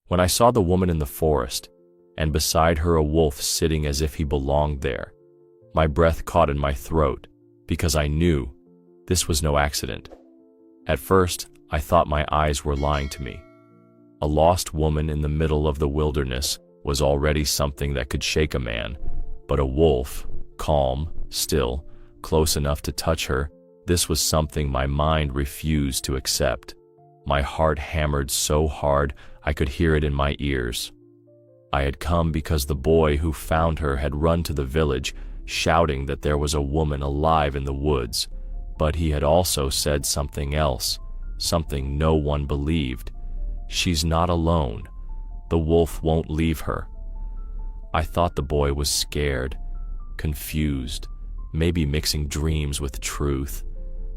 When I saw the woman in the forest, and beside her a wolf sitting as if he belonged there, my breath caught in my throat, because I knew this was no accident. At first, I thought my eyes were lying to me. A lost woman in the middle of the wilderness was already something that could shake a man, but a wolf, calm, still, close enough to touch her, this was something my mind refused to accept. My heart hammered so hard I could hear it in my ears. I had come because the boy who found her had run to the village, shouting that there was a woman alive in the woods, but he had also said something else, something no one believed. She's not alone. The wolf won't leave her. I thought the boy was scared, confused, maybe mixing dreams with truth.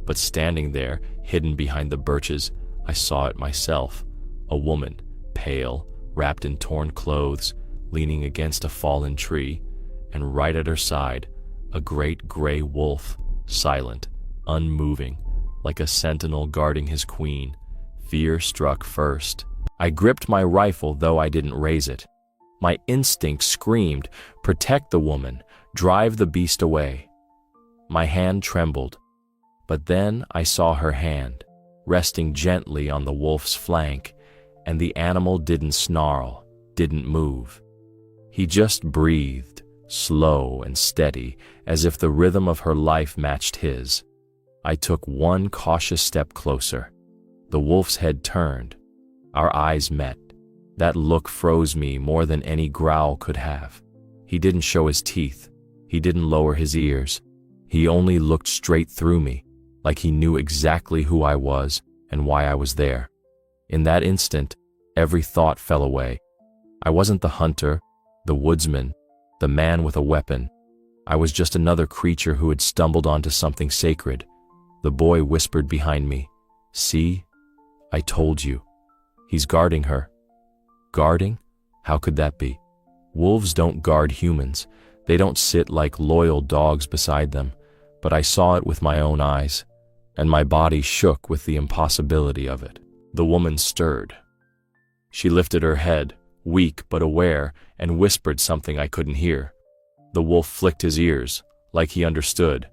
But standing there, hidden behind the birches, I saw it myself. A woman, pale, wrapped in torn clothes, leaning against a fallen tree, and right at her side, a great gray wolf, silent, unmoving, like a sentinel guarding his queen. Fear struck first. I gripped my rifle, though I didn't raise it. My instinct screamed, protect the woman, drive the beast away. My hand trembled, but then I saw her hand, resting gently on the wolf's flank, and the animal didn't snarl, didn't move. He just breathed, slow and steady, as if the rhythm of her life matched his. I took one cautious step closer. The wolf's head turned. Our eyes met. That look froze me more than any growl could have. He didn't show his teeth. He didn't lower his ears. He only looked straight through me, like he knew exactly who I was and why I was there. In that instant, every thought fell away. I wasn't the hunter, the woodsman, the man with a weapon. I was just another creature who had stumbled onto something sacred. The boy whispered behind me, "See? I told you. He's guarding her." Guarding? How could that be? Wolves don't guard humans. They don't sit like loyal dogs beside them. But I saw it with my own eyes, and my body shook with the impossibility of it. The woman stirred. She lifted her head, weak but aware, and whispered something I couldn't hear. The wolf flicked his ears, like he understood.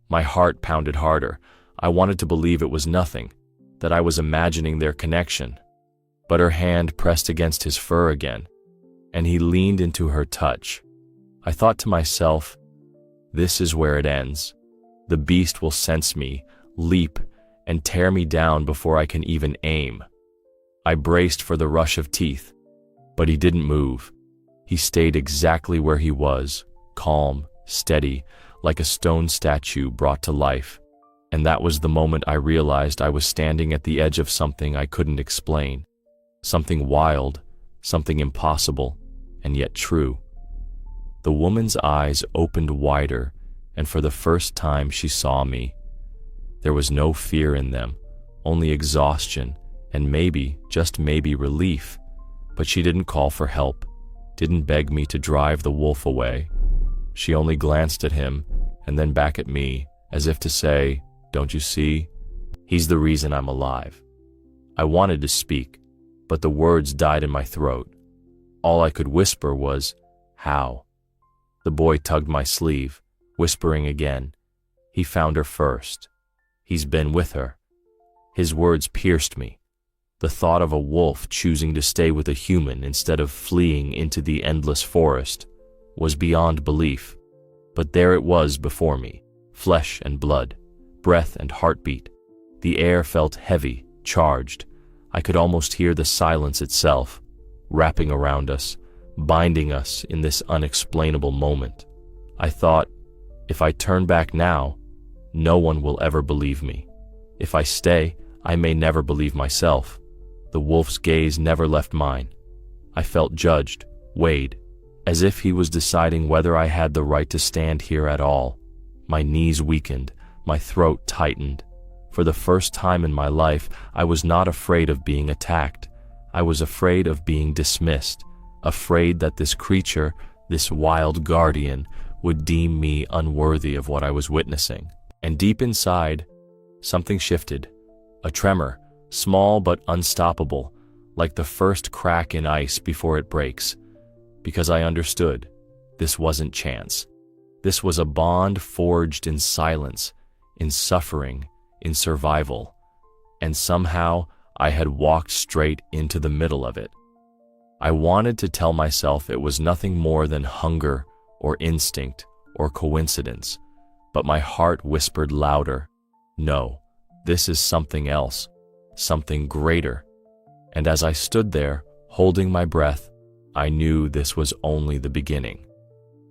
My heart pounded harder. I wanted to believe it was nothing, that I was imagining their connection. But her hand pressed against his fur again, and he leaned into her touch. I thought to myself, this is where it ends. The beast will sense me, leap, and tear me down before I can even aim. I braced for the rush of teeth, but he didn't move. He stayed exactly where he was, calm, steady, like a stone statue brought to life. And that was the moment I realized I was standing at the edge of something I couldn't explain. Something wild, something impossible, and yet true. The woman's eyes opened wider, and for the first time she saw me. There was no fear in them, only exhaustion, and maybe, just maybe, relief. But she didn't call for help, didn't beg me to drive the wolf away. She only glanced at him, and then back at me, as if to say, "Don't you see? He's the reason I'm alive." I wanted to speak, but the words died in my throat. All I could whisper was, "How?" The boy tugged my sleeve, whispering again, "He found her first. He's been with her." His words pierced me. The thought of a wolf choosing to stay with a human instead of fleeing into the endless forest was beyond belief. But there it was before me, flesh and blood, breath and heartbeat. The air felt heavy, charged. I could almost hear the silence itself, wrapping around us, binding us in this unexplainable moment. I thought, if I turn back now, no one will ever believe me. If I stay, I may never believe myself. The wolf's gaze never left mine. I felt judged, weighed, as if he was deciding whether I had the right to stand here at all. My knees weakened, my throat tightened. For the first time in my life, I was not afraid of being attacked. I was afraid of being dismissed, afraid that this creature, this wild guardian, would deem me unworthy of what I was witnessing. And deep inside, something shifted. A tremor, small but unstoppable, like the first crack in ice before it breaks, because I understood this wasn't chance. This was a bond forged in silence, in suffering, in survival, and somehow I had walked straight into the middle of it. I wanted to tell myself it was nothing more than hunger or instinct or coincidence, but my heart whispered louder, no, this is something else, something greater. And as I stood there, holding my breath, I knew this was only the beginning.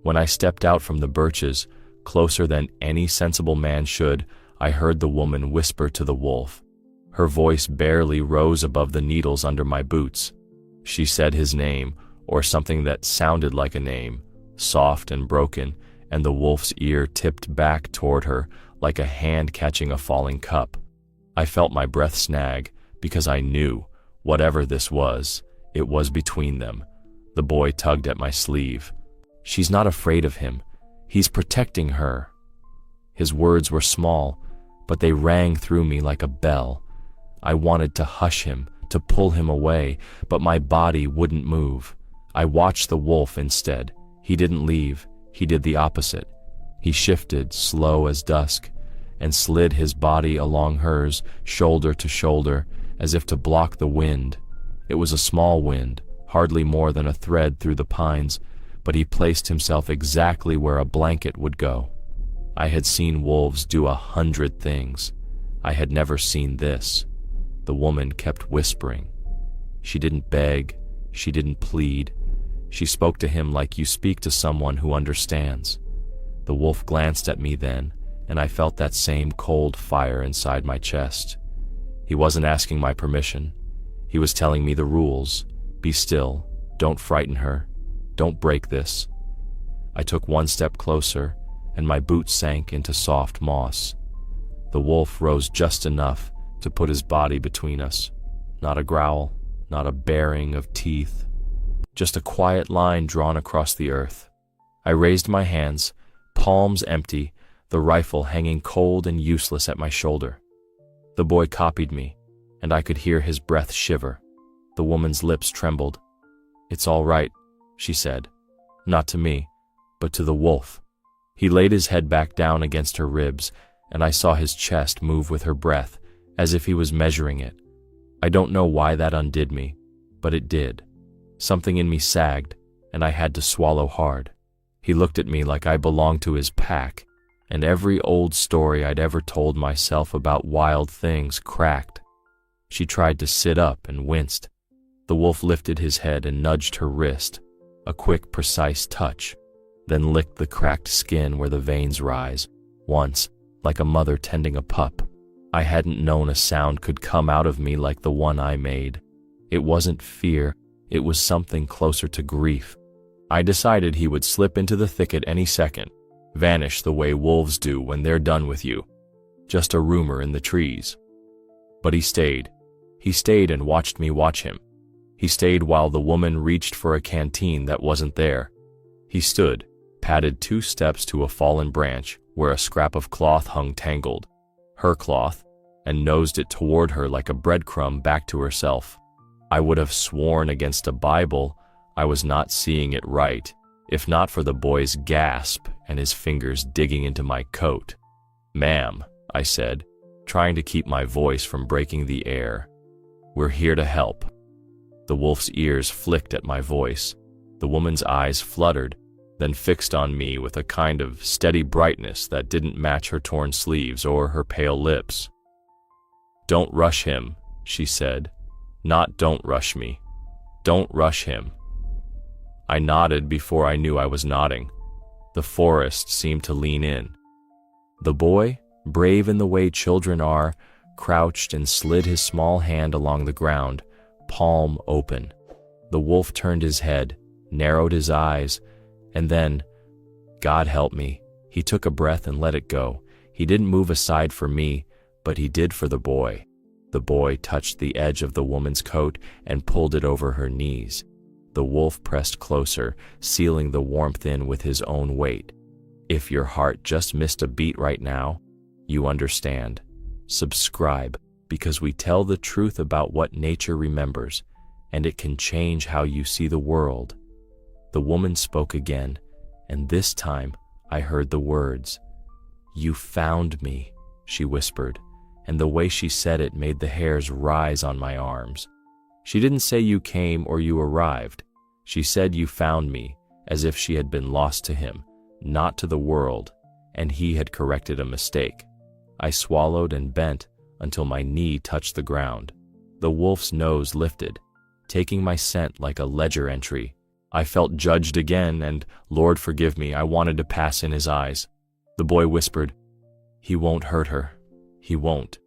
When I stepped out from the birches, closer than any sensible man should, I heard the woman whisper to the wolf. Her voice barely rose above the needles under my boots. She said his name, or something that sounded like a name, soft and broken, and the wolf's ear tipped back toward her like a hand catching a falling cup. I felt my breath snag, because I knew, whatever this was, it was between them. The boy tugged at my sleeve. She's not afraid of him. He's protecting her. His words were small, but they rang through me like a bell. I wanted to hush him, to pull him away, but my body wouldn't move. I watched the wolf instead. He didn't leave. He did the opposite. He shifted, slow as dusk, and slid his body along hers, shoulder to shoulder, as if to block the wind. It was a small wind, hardly more than a thread through the pines, but he placed himself exactly where a blanket would go. I had seen wolves do 100 things. I had never seen this. The woman kept whispering. She didn't beg. She didn't plead. She spoke to him like you speak to someone who understands. The wolf glanced at me then, and I felt that same cold fire inside my chest. He wasn't asking my permission. He was telling me the rules. Be still. Don't frighten her. Don't break this. I took one step closer, and my boot sank into soft moss. The wolf rose just enough to put his body between us. Not a growl, not a baring of teeth, just a quiet line drawn across the earth. I raised my hands, palms empty, the rifle hanging cold and useless at my shoulder. The boy copied me, and I could hear his breath shiver. The woman's lips trembled. "It's all right," she said. Not to me, but to the wolf. He laid his head back down against her ribs, and I saw his chest move with her breath, as if he was measuring it. I don't know why that undid me, but it did. Something in me sagged, and I had to swallow hard. He looked at me like I belonged to his pack, and every old story I'd ever told myself about wild things cracked. She tried to sit up and winced. The wolf lifted his head and nudged her wrist, a quick, precise touch, then licked the cracked skin where the veins rise, once, like a mother tending a pup. I hadn't known a sound could come out of me like the one I made. It wasn't fear, it was something closer to grief. I decided he would slip into the thicket any second, vanish the way wolves do when they're done with you. Just a rumor in the trees. But he stayed. He stayed and watched me watch him. He stayed while the woman reached for a canteen that wasn't there. He stood, padded 2 steps to a fallen branch where a scrap of cloth hung tangled, her cloth, and nosed it toward her like a breadcrumb back to herself. I would have sworn against a Bible I was not seeing it right, if not for the boy's gasp and his fingers digging into my coat. "Ma'am," I said, trying to keep my voice from breaking the air. "We're here to help." The wolf's ears flicked at my voice. The woman's eyes fluttered, then fixed on me with a kind of steady brightness that didn't match her torn sleeves or her pale lips. "Don't rush him," she said. "Not don't rush me. Don't rush him." I nodded before I knew I was nodding. The forest seemed to lean in. The boy, brave in the way children are, crouched and slid his small hand along the ground, palm open. The wolf turned his head, narrowed his eyes, and then, God help me, he took a breath and let it go. He didn't move aside for me, but he did for the boy. The boy touched the edge of the woman's coat and pulled it over her knees. The wolf pressed closer, sealing the warmth in with his own weight. If your heart just missed a beat right now, you understand. Subscribe, because we tell the truth about what nature remembers, and it can change how you see the world." The woman spoke again, and this time I heard the words. "You found me," she whispered, and the way she said it made the hairs rise on my arms. She didn't say you came or you arrived. She said you found me, as if she had been lost to him, not to the world, and he had corrected a mistake. I swallowed and bent until my knee touched the ground. The wolf's nose lifted, taking my scent like a ledger entry. I felt judged again, and, Lord forgive me, I wanted to pass in his eyes. The boy whispered, "He won't hurt her. He won't."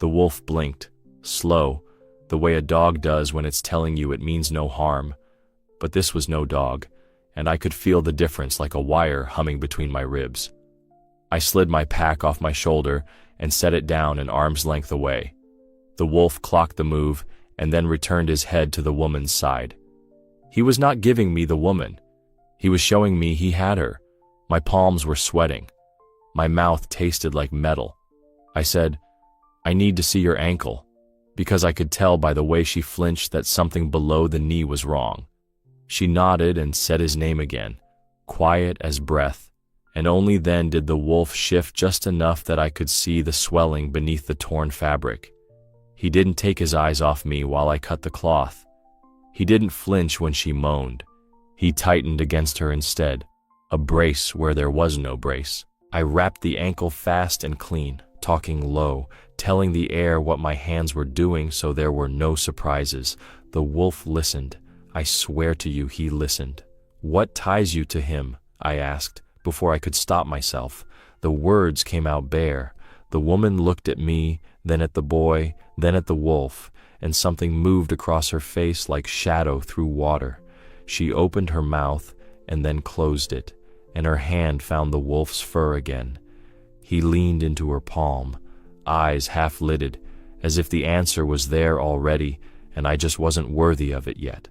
The wolf blinked, slow, the way a dog does when it's telling you it means no harm. But this was no dog, and I could feel the difference like a wire humming between my ribs. I slid my pack off my shoulder and set it down an arm's length away. The wolf clocked the move and then returned his head to the woman's side. He was not giving me the woman. He was showing me he had her. My palms were sweating. My mouth tasted like metal. I said, "I need to see your ankle," because I could tell by the way she flinched that something below the knee was wrong. She nodded and said his name again, quiet as breath, and only then did the wolf shift just enough that I could see the swelling beneath the torn fabric. He didn't take his eyes off me while I cut the cloth. He didn't flinch when she moaned. He tightened against her instead, a brace where there was no brace. I wrapped the ankle fast and clean, talking low, telling the air what my hands were doing so there were no surprises. The wolf listened. I swear to you, he listened. "What ties you to him?" I asked, before I could stop myself. The words came out bare. The woman looked at me, then at the boy, then at the wolf, and something moved across her face like shadow through water. She opened her mouth and then closed it, and her hand found the wolf's fur again. He leaned into her palm, eyes half-lidded, as if the answer was there already and I just wasn't worthy of it yet.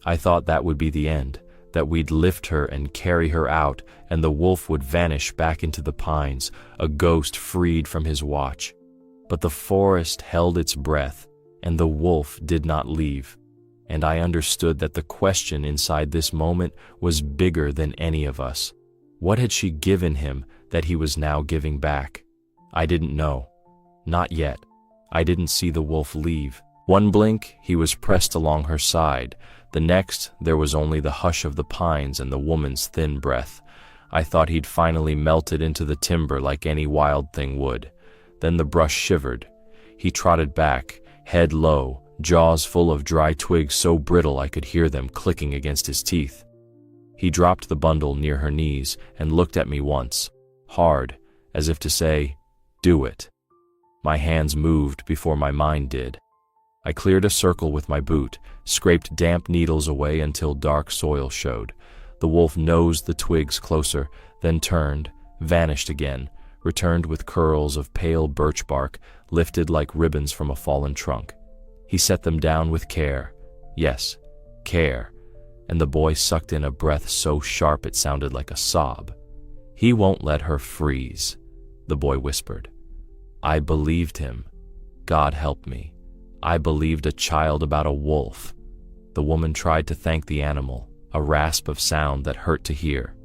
I thought that would be the end, that we'd lift her and carry her out, and the wolf would vanish back into the pines, a ghost freed from his watch. But the forest held its breath, and the wolf did not leave, and I understood that the question inside this moment was bigger than any of us. What had she given him that he was now giving back? I didn't know. Not yet. I didn't see the wolf leave. One blink, he was pressed along her side. The next, there was only the hush of the pines and the woman's thin breath. I thought he'd finally melted into the timber like any wild thing would. Then the brush shivered. He trotted back, head low, jaws full of dry twigs so brittle I could hear them clicking against his teeth. He dropped the bundle near her knees and looked at me once, hard, as if to say, "Do it." My hands moved before my mind did. I cleared a circle with my boot, scraped damp needles away until dark soil showed. The wolf nosed the twigs closer, then turned, vanished again, returned with curls of pale birch bark lifted like ribbons from a fallen trunk. He set them down with care. Yes, care. And the boy sucked in a breath so sharp it sounded like a sob. "He won't let her freeze," the boy whispered. I believed him. God help me. I believed a child about a wolf. The woman tried to thank the animal, a rasp of sound that hurt to hear.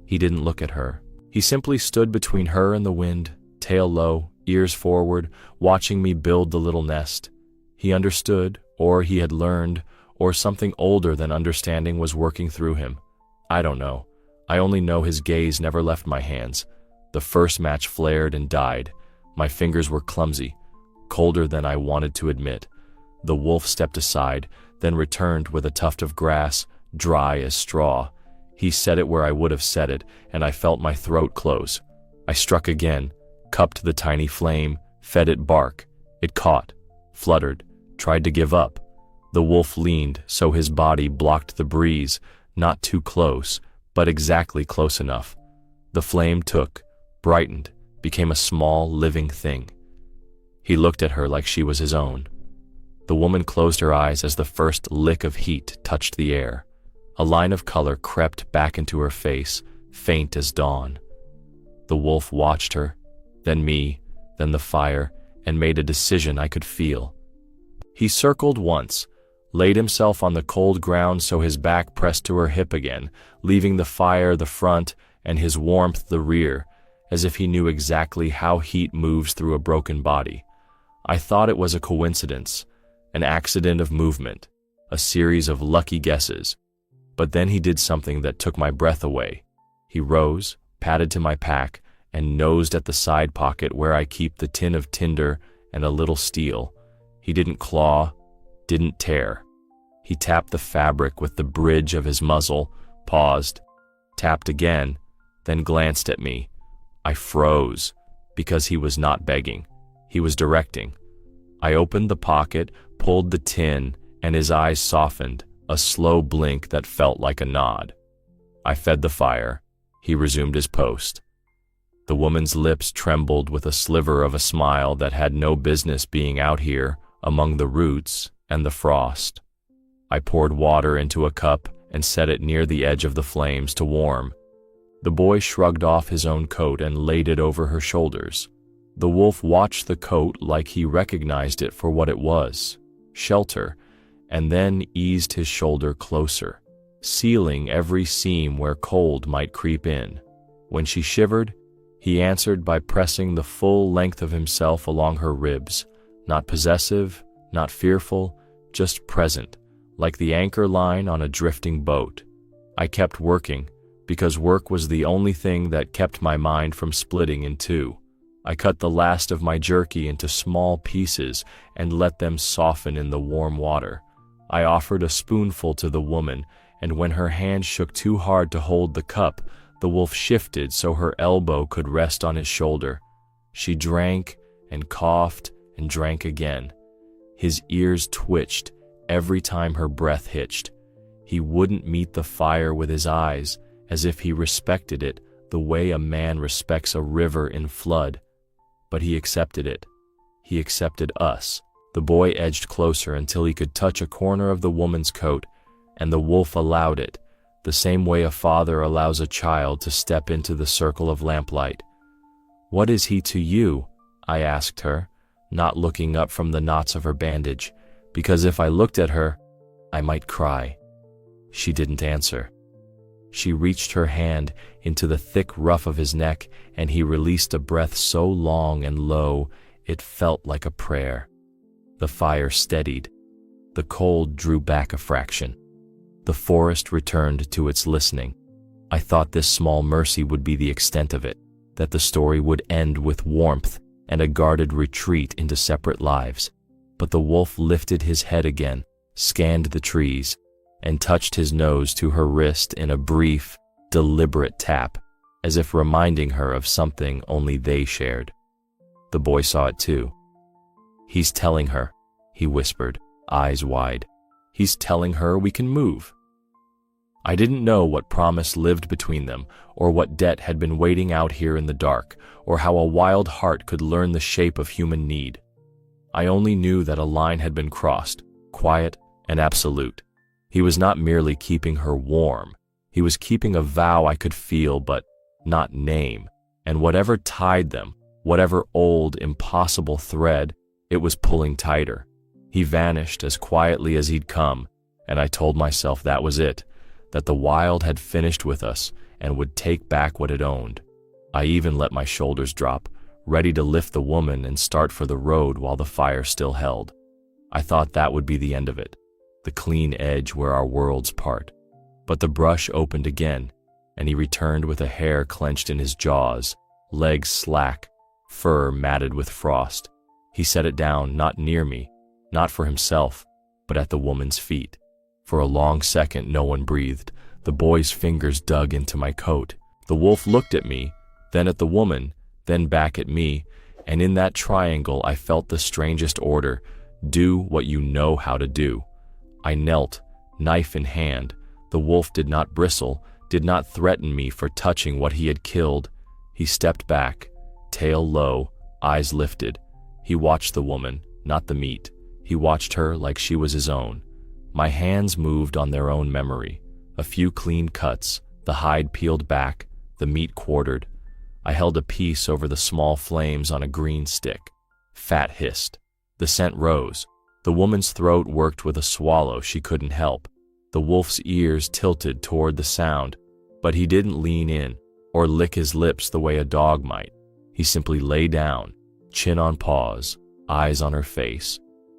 He didn't look at her. He simply stood between her and the wind, tail low, ears forward, watching me build the little nest. He understood, or he had learned, or something older than understanding was working through him. I don't know. I only know his gaze never left my hands. The first match flared and died. My fingers were clumsy, colder than I wanted to admit. The wolf stepped aside, then returned with a tuft of grass, dry as straw. He set it where I would have set it, and I felt my throat close. I struck again, cupped the tiny flame, fed it bark. It caught, fluttered, tried to give up. The wolf leaned so his body blocked the breeze, not too close, but exactly close enough. The flame took, brightened, became a small, living thing. He looked at her like she was his own. The woman closed her eyes as the first lick of heat touched the air. A line of color crept back into her face, faint as dawn. The wolf watched her, then me, then the fire, and made a decision I could feel. He circled once, laid himself on the cold ground so his back pressed to her hip again, leaving the fire the front and his warmth the rear, as if he knew exactly how heat moves through a broken body. I thought it was a coincidence, an accident of movement, a series of lucky guesses. But then he did something that took my breath away. He rose, padded to my pack, and nosed at the side pocket where I keep the tin of tinder and a little steel. He didn't claw, didn't tear. He tapped the fabric with the bridge of his muzzle, paused, tapped again, then glanced at me. I froze, because he was not begging. He was directing. I opened the pocket, pulled the tin, and his eyes softened, a slow blink that felt like a nod. I fed the fire. He resumed his post. The woman's lips trembled with a sliver of a smile that had no business being out here among the roots and the frost. I poured water into a cup and set it near the edge of the flames to warm. The boy shrugged off his own coat and laid it over her shoulders. The wolf watched the coat like he recognized it for what it was, shelter, and then eased his shoulder closer, sealing every seam where cold might creep in. When she shivered, he answered by pressing the full length of himself along her ribs, not possessive, not fearful, just present, like the anchor line on a drifting boat. I kept working, because work was the only thing that kept my mind from splitting in two. I cut the last of my jerky into small pieces and let them soften in the warm water. I offered a spoonful to the woman, and when her hand shook too hard to hold the cup, the wolf shifted so her elbow could rest on his shoulder. She drank and coughed and drank again. His ears twitched every time her breath hitched. He wouldn't meet the fire with his eyes, as if he respected it the way a man respects a river in flood. But he accepted it. He accepted us. The boy edged closer until he could touch a corner of the woman's coat, and the wolf allowed it, the same way a father allows a child to step into the circle of lamplight. "What is he to you?" I asked her, not looking up from the knots of her bandage, because if I looked at her, I might cry. She didn't answer. She reached her hand into the thick ruff of his neck, and he released a breath so long and low it felt like a prayer. The fire steadied. The cold drew back a fraction. The forest returned to its listening. I thought this small mercy would be the extent of it, that the story would end with warmth and a guarded retreat into separate lives. But the wolf lifted his head again, scanned the trees, and touched his nose to her wrist in a brief, deliberate tap, as if reminding her of something only they shared. The boy saw it too. "He's telling her," he whispered, eyes wide. "He's telling her we can move." I didn't know what promise lived between them, or what debt had been waiting out here in the dark, or how a wild heart could learn the shape of human need. I only knew that a line had been crossed, quiet and absolute. He was not merely keeping her warm. He was keeping a vow I could feel but not name, and whatever tied them, whatever old, impossible thread, it was pulling tighter. He vanished as quietly as he'd come, and I told myself that was it, that the wild had finished with us and would take back what it owned. I even let my shoulders drop, ready to lift the woman and start for the road while the fire still held. I thought that would be the end of it, the clean edge where our worlds part. But the brush opened again, and he returned with a hair clenched in his jaws, legs slack, fur matted with frost. He set it down, not near me, not for himself, but at the woman's feet. For a long second no one breathed. The boy's fingers dug into my coat. The wolf looked at me, then at the woman, then back at me, and in that triangle I felt the strangest order: do what you know how to do. I knelt, knife in hand. The wolf did not bristle, did not threaten me for touching what he had killed. He stepped back, tail low, eyes lifted. He watched the woman, not the meat. He watched her like she was his own. My hands moved on their own memory. A few clean cuts, the hide peeled back, the meat quartered. I held a piece over the small flames on a green stick. Fat hissed. The scent rose. The woman's throat worked with a swallow she couldn't help. The wolf's ears tilted toward the sound, but he didn't lean in or lick his lips the way a dog might. He simply lay down, chin on paws, eyes on her face.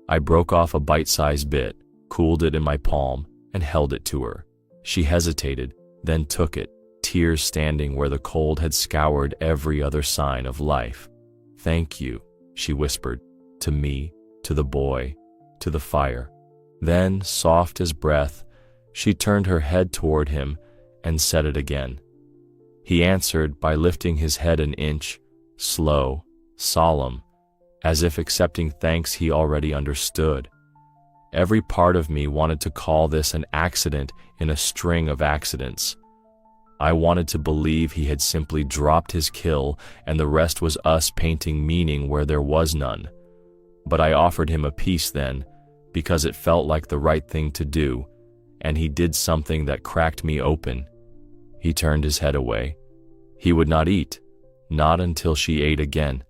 I broke off a bite-sized bit, cooled it in my palm, and held it to her. She hesitated, then took it, tears standing where the cold had scoured every other sign of life. "Thank you," she whispered, to me, to the boy, to the fire. Then, soft as breath, she turned her head toward him and said it again. He answered by lifting his head an inch, slow, solemn, as if accepting thanks he already understood. Every part of me wanted to call this an accident in a string of accidents. I wanted to believe he had simply dropped his kill and the rest was us painting meaning where there was none. But I offered him a piece then, because it felt like the right thing to do, and he did something that cracked me open. He turned his head away. He would not eat, not until she ate again.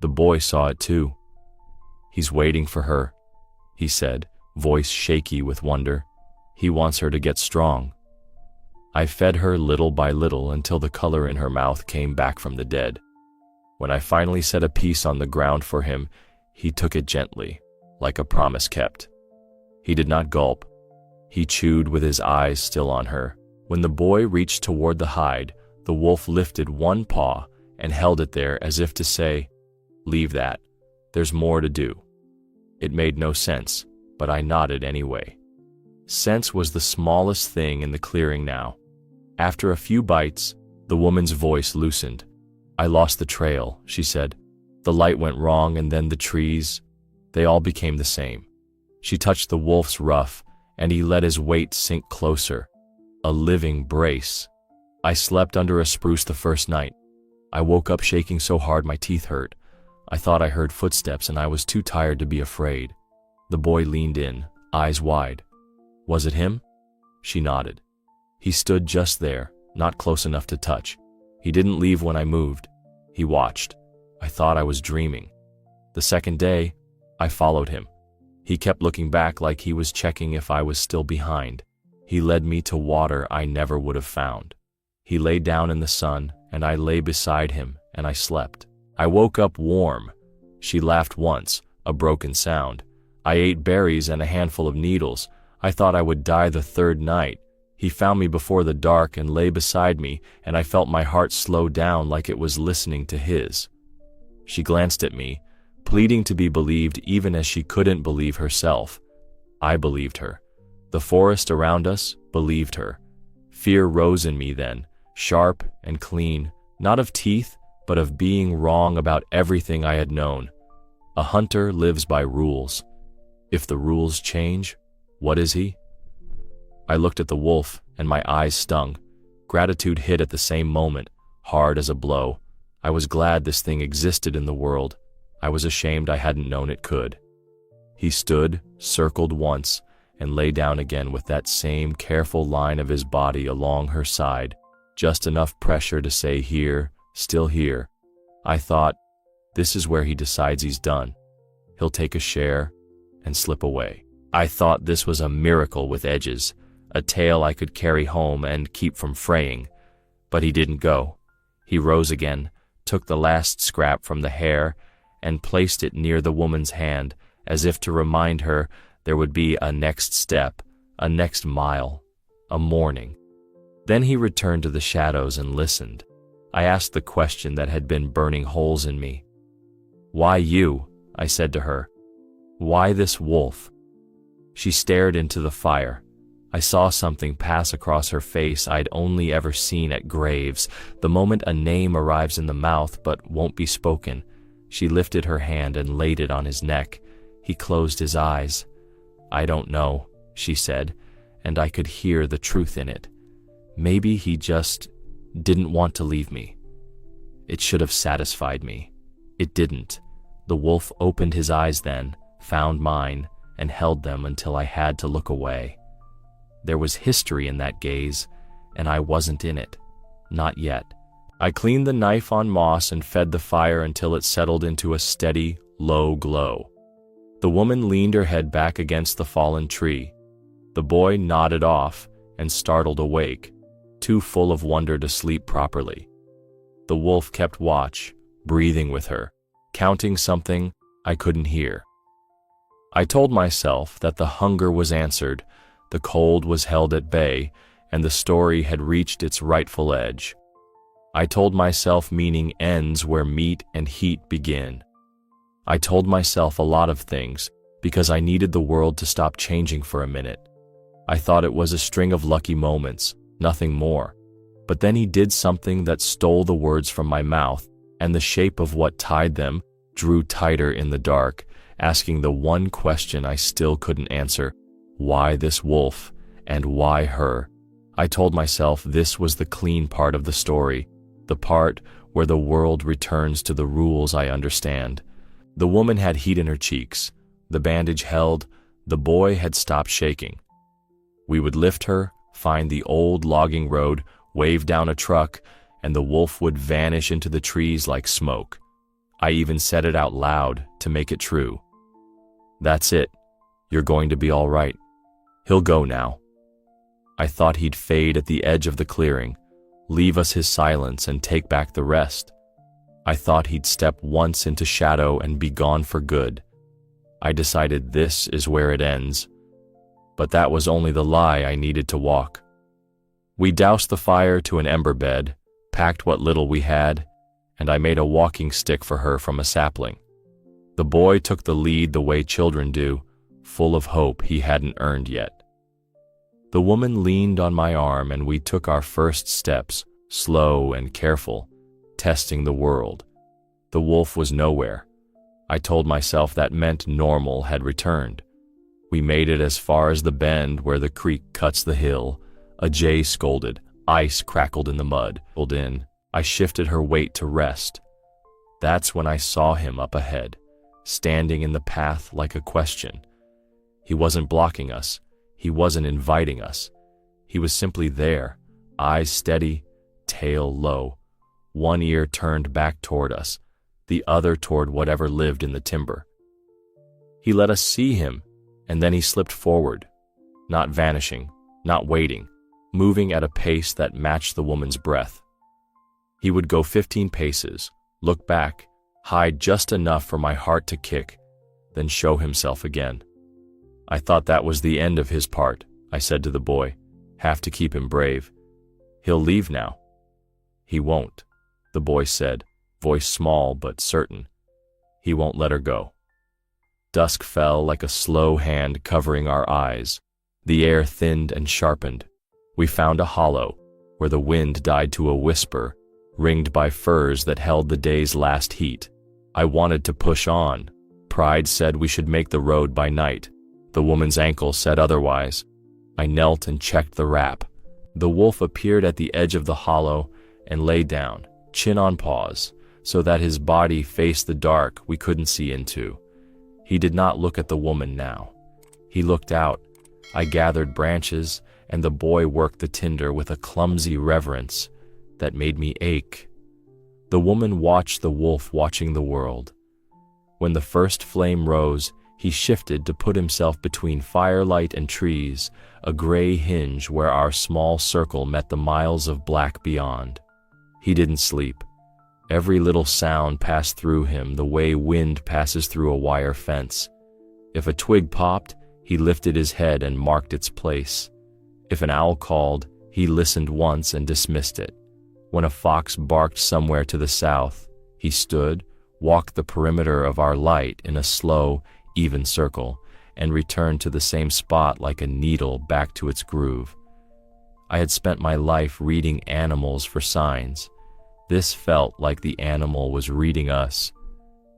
The boy saw it too. "He's waiting for her," he said, voice shaky with wonder. "He wants her to get strong." I fed her little by little until the color in her mouth came back from the dead. When I finally set a piece on the ground for him, he took it gently, like a promise kept. He did not gulp. He chewed with his eyes still on her. When the boy reached toward the hide, the wolf lifted one paw and held it there as if to say, "Leave that. There's more to do." It made no sense, but I nodded anyway. Sense was the smallest thing in the clearing now. After a few bites, the woman's voice loosened. "I lost the trail," she said. "The light went wrong and then the trees, they all became the same." She touched the wolf's ruff, and he let his weight sink closer. A living brace. I slept under a spruce the first night. I woke up shaking so hard my teeth hurt. I thought I heard footsteps and I was too tired to be afraid. The boy leaned in, eyes wide. "Was it him?" She nodded. He stood just there, not close enough to touch. He didn't leave when I moved. He watched. I thought I was dreaming. The second day, I followed him. He kept looking back like he was checking if I was still behind. He led me to water I never would have found. He lay down in the sun, and I lay beside him, and I slept. I woke up warm. She laughed once, a broken sound. I ate berries and a handful of needles. I thought I would die the third night. He found me before the dark and lay beside me, and I felt my heart slow down like it was listening to his. She glanced at me, pleading to be believed even as she couldn't believe herself. I believed her. The forest around us believed her. Fear rose in me then, sharp and clean, not of teeth, but of being wrong about everything I had known. A hunter lives by rules. If the rules change, what is he? I looked at the wolf, and my eyes stung. Gratitude hit at the same moment, hard as a blow. I was glad this thing existed in the world. I was ashamed I hadn't known it could. He stood, circled once, and lay down again with that same careful line of his body along her side, just enough pressure to say here, still here. I thought, this is where he decides he's done. He'll take a share and slip away. I thought this was a miracle with edges, a tail I could carry home and keep from fraying. But he didn't go. He rose again, took the last scrap from the hair, and placed it near the woman's hand, as if to remind her there would be a next step, a next mile, a morning. Then he returned to the shadows and listened. I asked the question that had been burning holes in me. "Why you?" I said to her. "Why this wolf?" She stared into the fire. I saw something pass across her face I'd only ever seen at graves, the moment a name arrives in the mouth but won't be spoken. She lifted her hand and laid it on his neck. He closed his eyes. "I don't know," she said, and I could hear the truth in it. Maybe he just didn't want to leave me. It should have satisfied me. It didn't. The wolf opened his eyes then, found mine, and held them until I had to look away. There was history in that gaze, and I wasn't in it. Not yet. I cleaned the knife on moss and fed the fire until it settled into a steady, low glow. The woman leaned her head back against the fallen tree. The boy nodded off and startled awake, too full of wonder to sleep properly. The wolf kept watch, breathing with her, counting something I couldn't hear. I told myself that the hunger was answered, the cold was held at bay, and the story had reached its rightful edge. I told myself meaning ends where meat and heat begin. I told myself a lot of things because I needed the world to stop changing for a minute. I thought it was a string of lucky moments, nothing more. But then he did something that stole the words from my mouth, and the shape of what tied them drew tighter in the dark, asking the one question I still couldn't answer: why this wolf, and why her? I told myself this was the clean part of the story, the part where the world returns to the rules I understand. The woman had heat in her cheeks, the bandage held, the boy had stopped shaking. We would lift her, find the old logging road, wave down a truck, and the wolf would vanish into the trees like smoke. I even said it out loud to make it true. That's it. You're going to be all right. He'll go now. I thought he'd fade at the edge of the clearing, leave us his silence and take back the rest. I thought he'd step once into shadow and be gone for good. I decided this is where it ends. But that was only the lie I needed to walk. We doused the fire to an ember bed, packed what little we had, and I made a walking stick for her from a sapling. The boy took the lead the way children do, full of hope he hadn't earned yet. The woman leaned on my arm and we took our first steps, slow and careful, testing the world. The wolf was nowhere. I told myself that meant normal had returned. We made it as far as the bend where the creek cuts the hill. A jay scolded, ice crackled in the mud. Pulled in, I shifted her weight to rest. That's when I saw him up ahead, standing in the path like a question. He wasn't blocking us. He wasn't inviting us. He was simply there, eyes steady, tail low, one ear turned back toward us, the other toward whatever lived in the timber. He let us see him, and then he slipped forward, not vanishing, not waiting, moving at a pace that matched the woman's breath. He would go 15 paces, look back, hide just enough for my heart to kick, then show himself again. I thought that was the end of his part, I said to the boy. Have to keep him brave. He'll leave now. He won't, the boy said, voice small but certain. He won't let her go. Dusk fell like a slow hand covering our eyes. The air thinned and sharpened. We found a hollow, where the wind died to a whisper, ringed by firs that held the day's last heat. I wanted to push on. Pride said we should make the road by night. The woman's ankle said otherwise. I knelt and checked the wrap. The wolf appeared at the edge of the hollow and lay down, chin on paws, so that his body faced the dark we couldn't see into. He did not look at the woman now. He looked out. I gathered branches, and the boy worked the tinder with a clumsy reverence that made me ache. The woman watched the wolf watching the world. When the first flame rose, he shifted to put himself between firelight and trees, a gray hinge where our small circle met the miles of black beyond. He didn't sleep. Every little sound passed through him the way wind passes through a wire fence. If a twig popped, he lifted his head and marked its place. If an owl called, he listened once and dismissed it. When a fox barked somewhere to the south, he stood, walked the perimeter of our light in a slow, even circle, and returned to the same spot like a needle back to its groove. I had spent my life reading animals for signs. This felt like the animal was reading us.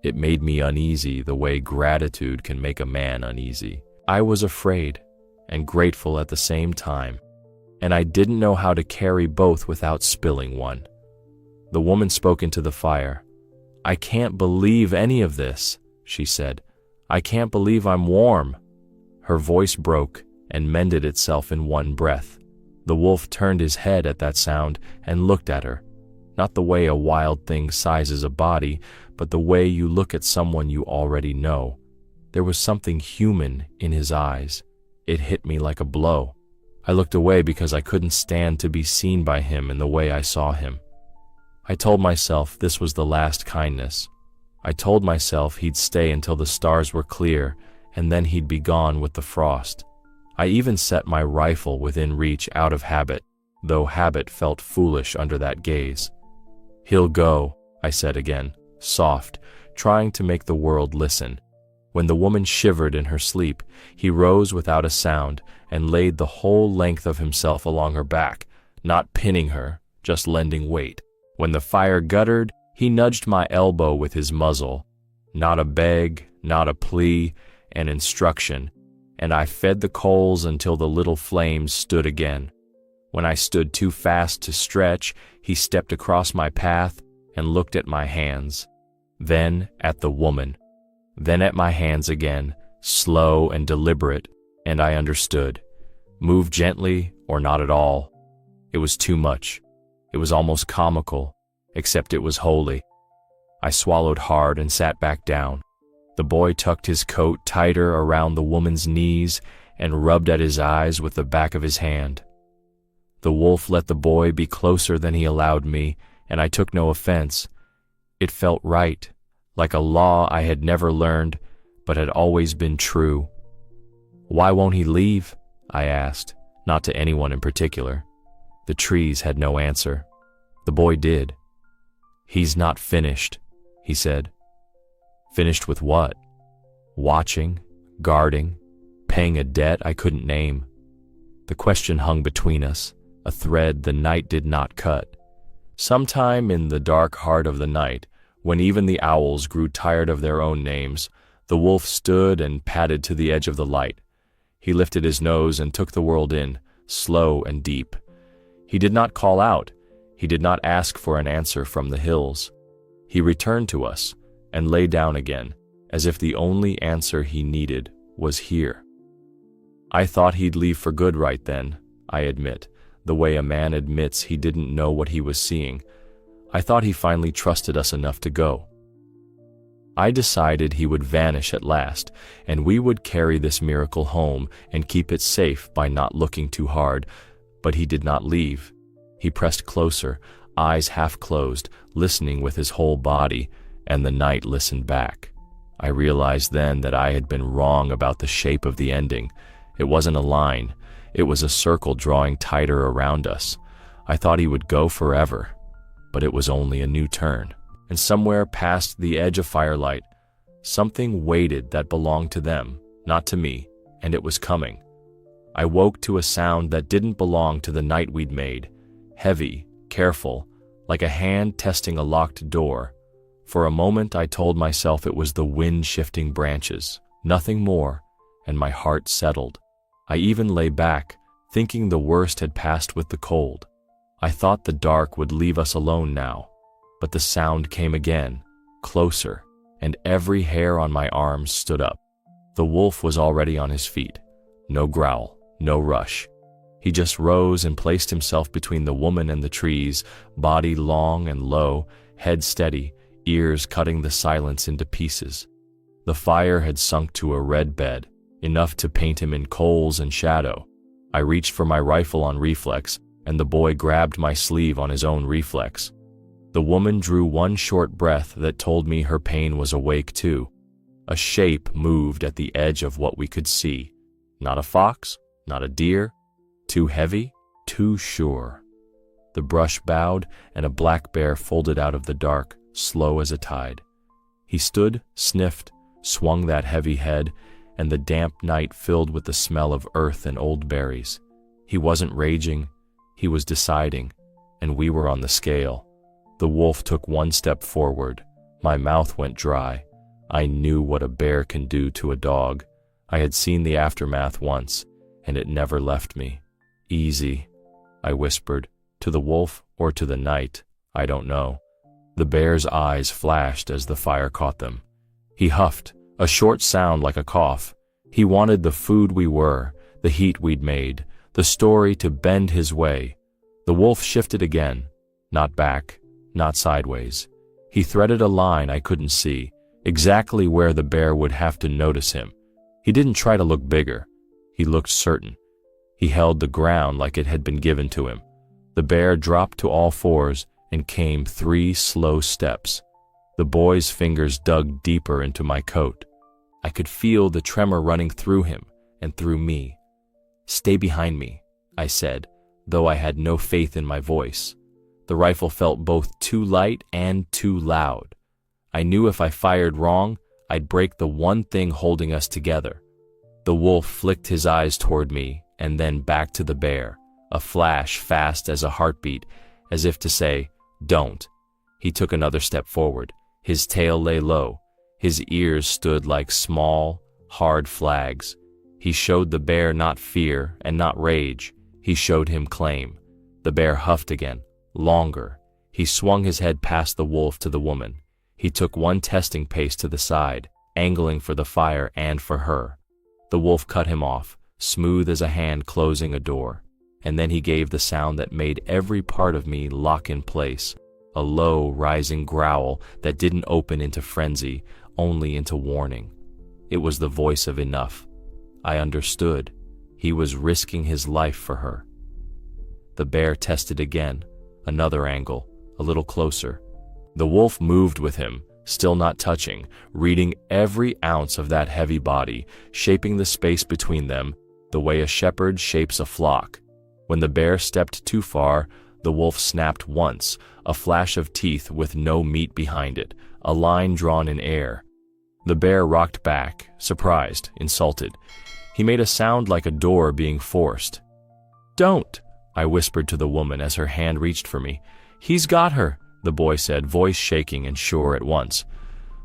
It made me uneasy the way gratitude can make a man uneasy. I was afraid and grateful at the same time, and I didn't know how to carry both without spilling one. The woman spoke into the fire. "I can't believe any of this," she said. "I can't believe I'm warm." Her voice broke and mended itself in one breath. The wolf turned his head at that sound and looked at her, not the way a wild thing sizes a body, but the way you look at someone you already know. There was something human in his eyes. It hit me like a blow. I looked away because I couldn't stand to be seen by him in the way I saw him. I told myself this was the last kindness. I told myself he'd stay until the stars were clear, and then he'd be gone with the frost. I even set my rifle within reach out of habit, though habit felt foolish under that gaze. "He'll go," I said again, soft, trying to make the world listen. When the woman shivered in her sleep, he rose without a sound and laid the whole length of himself along her back, not pinning her, just lending weight. When the fire guttered, he nudged my elbow with his muzzle. Not a beg, not a plea, an instruction, and I fed the coals until the little flames stood again. When I stood too fast to stretch, he stepped across my path and looked at my hands, then at the woman, then at my hands again, slow and deliberate, and I understood. Move gently or not at all. It was too much. It was almost comical, except it was holy. I swallowed hard and sat back down. The boy tucked his coat tighter around the woman's knees and rubbed at his eyes with the back of his hand. The wolf let the boy be closer than he allowed me, and I took no offense. It felt right, like a law I had never learned, but had always been true. "Why won't he leave?" I asked, not to anyone in particular. The trees had no answer. The boy did. "He's not finished," he said. "Finished with what?" "Watching, guarding, paying a debt I couldn't name." The question hung between us, a thread the night did not cut. Sometime in the dark heart of the night, when even the owls grew tired of their own names, the wolf stood and padded to the edge of the light. He lifted his nose and took the world in, slow and deep. He did not call out. He did not ask for an answer from the hills. He returned to us and lay down again, as if the only answer he needed was here. I thought he'd leave for good right then, I admit, the way a man admits he didn't know what he was seeing. I thought he finally trusted us enough to go. I decided he would vanish at last, and we would carry this miracle home and keep it safe by not looking too hard, but he did not leave. He pressed closer, eyes half closed, listening with his whole body, and the night listened back. I realized then that I had been wrong about the shape of the ending. It wasn't a line. It was a circle drawing tighter around us. I thought he would go forever, but it was only a new turn. And somewhere past the edge of firelight, something waited that belonged to them, not to me, and it was coming. I woke to a sound that didn't belong to the night we'd made, heavy, careful, like a hand testing a locked door. For a moment I told myself it was the wind shifting branches, nothing more, and my heart settled. I even lay back, thinking the worst had passed with the cold. I thought the dark would leave us alone now, but the sound came again, closer, and every hair on my arms stood up. The wolf was already on his feet. No growl, no rush. He just rose and placed himself between the woman and the trees, body long and low, head steady, ears cutting the silence into pieces. The fire had sunk to a red bed, enough to paint him in coals and shadow. I reached for my rifle on reflex, and the boy grabbed my sleeve on his own reflex. The woman drew one short breath that told me her pain was awake too. A shape moved at the edge of what we could see. Not a fox, not a deer. Too heavy, too sure. The brush bowed, and a black bear folded out of the dark, slow as a tide. He stood, sniffed, swung that heavy head, and the damp night filled with the smell of earth and old berries. He wasn't raging, he was deciding, and we were on the scale. The wolf took one step forward. My mouth went dry. I knew what a bear can do to a dog. I had seen the aftermath once, and it never left me. "Easy," I whispered, to the wolf or to the night, I don't know. The bear's eyes flashed as the fire caught them. He huffed, a short sound like a cough. He wanted the food we were, the heat we'd made, the story to bend his way. The wolf shifted again, not back, not sideways. He threaded a line I couldn't see, exactly where the bear would have to notice him. He didn't try to look bigger. He looked certain. He held the ground like it had been given to him. The bear dropped to all fours and came 3 slow steps. The boy's fingers dug deeper into my coat. I could feel the tremor running through him and through me. "Stay behind me," I said, though I had no faith in my voice. The rifle felt both too light and too loud. I knew if I fired wrong, I'd break the one thing holding us together. The wolf flicked his eyes toward me and then back to the bear, a flash fast as a heartbeat, as if to say, "Don't." He took another step forward. His tail lay low. His ears stood like small, hard flags. He showed the bear not fear and not rage. He showed him claim. The bear huffed again, longer. He swung his head past the wolf to the woman. He took one testing pace to the side, angling for the fire and for her. The wolf cut him off, smooth as a hand closing a door. And then he gave the sound that made every part of me lock in place, a low, rising growl that didn't open into frenzy, only into warning. It was the voice of enough. I understood. He was risking his life for her. The bear tested again, another angle, a little closer. The wolf moved with him, still not touching, reading every ounce of that heavy body, shaping the space between them, the way a shepherd shapes a flock. When the bear stepped too far, the wolf snapped once, a flash of teeth with no meat behind it, a line drawn in air. The bear rocked back, surprised, insulted. He made a sound like a door being forced. "Don't," I whispered to the woman as her hand reached for me. "He's got her," the boy said, voice shaking and sure at once.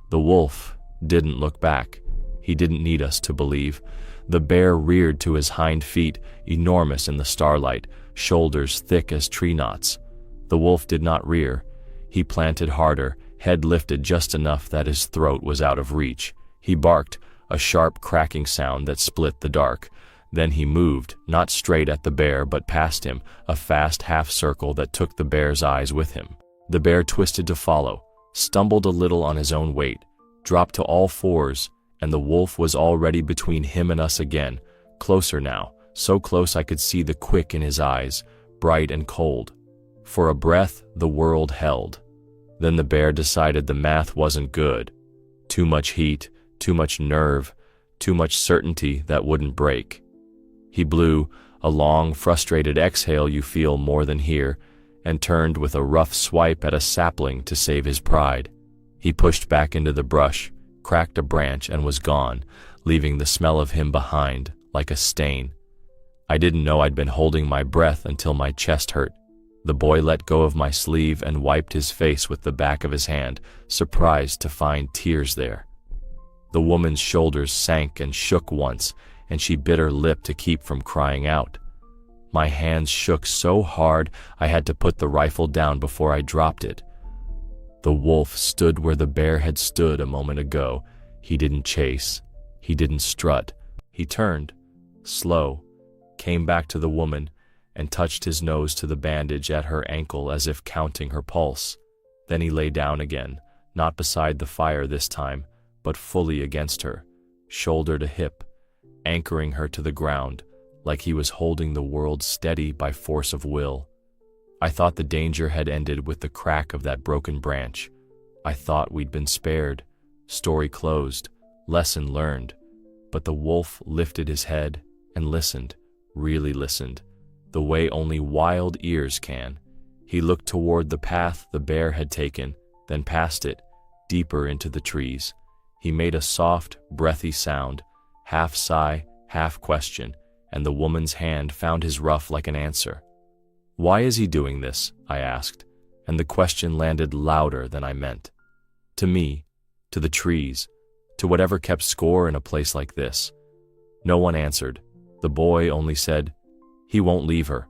The wolf didn't look back. He didn't need us to believe. The bear reared to his hind feet, enormous in the starlight, shoulders thick as tree knots. The wolf did not rear. He planted harder, head lifted just enough that his throat was out of reach. He barked, a sharp cracking sound that split the dark. Then he moved, not straight at the bear but past him, a fast half-circle that took the bear's eyes with him. The bear twisted to follow, stumbled a little on his own weight, dropped to all fours, and the wolf was already between him and us again, closer now, so close I could see the quick in his eyes, bright and cold. For a breath, the world held. Then the bear decided the math wasn't good. Too much heat, too much nerve, too much certainty that wouldn't break. He blew, a long, frustrated exhale you feel more than hear, and turned with a rough swipe at a sapling to save his pride. He pushed back into the brush, cracked a branch and was gone, leaving the smell of him behind, like a stain. I didn't know I'd been holding my breath until my chest hurt. The boy let go of my sleeve and wiped his face with the back of his hand, surprised to find tears there. The woman's shoulders sank and shook once, and she bit her lip to keep from crying out. My hands shook so hard I had to put the rifle down before I dropped it. The wolf stood where the bear had stood a moment ago. He didn't chase. He didn't strut. He turned, slow, came back to the woman, and touched his nose to the bandage at her ankle as if counting her pulse. Then he lay down again, not beside the fire this time, but fully against her, shoulder to hip, anchoring her to the ground, like he was holding the world steady by force of will. I thought the danger had ended with the crack of that broken branch. I thought we'd been spared, story closed, lesson learned. But the wolf lifted his head and listened, really listened, the way only wild ears can. He looked toward the path the bear had taken, then past it, deeper into the trees. He made a soft, breathy sound, half sigh, half question, and the woman's hand found his ruff like an answer. "Why is he doing this?" I asked, and the question landed louder than I meant. To me, to the trees, to whatever kept score in a place like this. No one answered. The boy only said, "He won't leave her."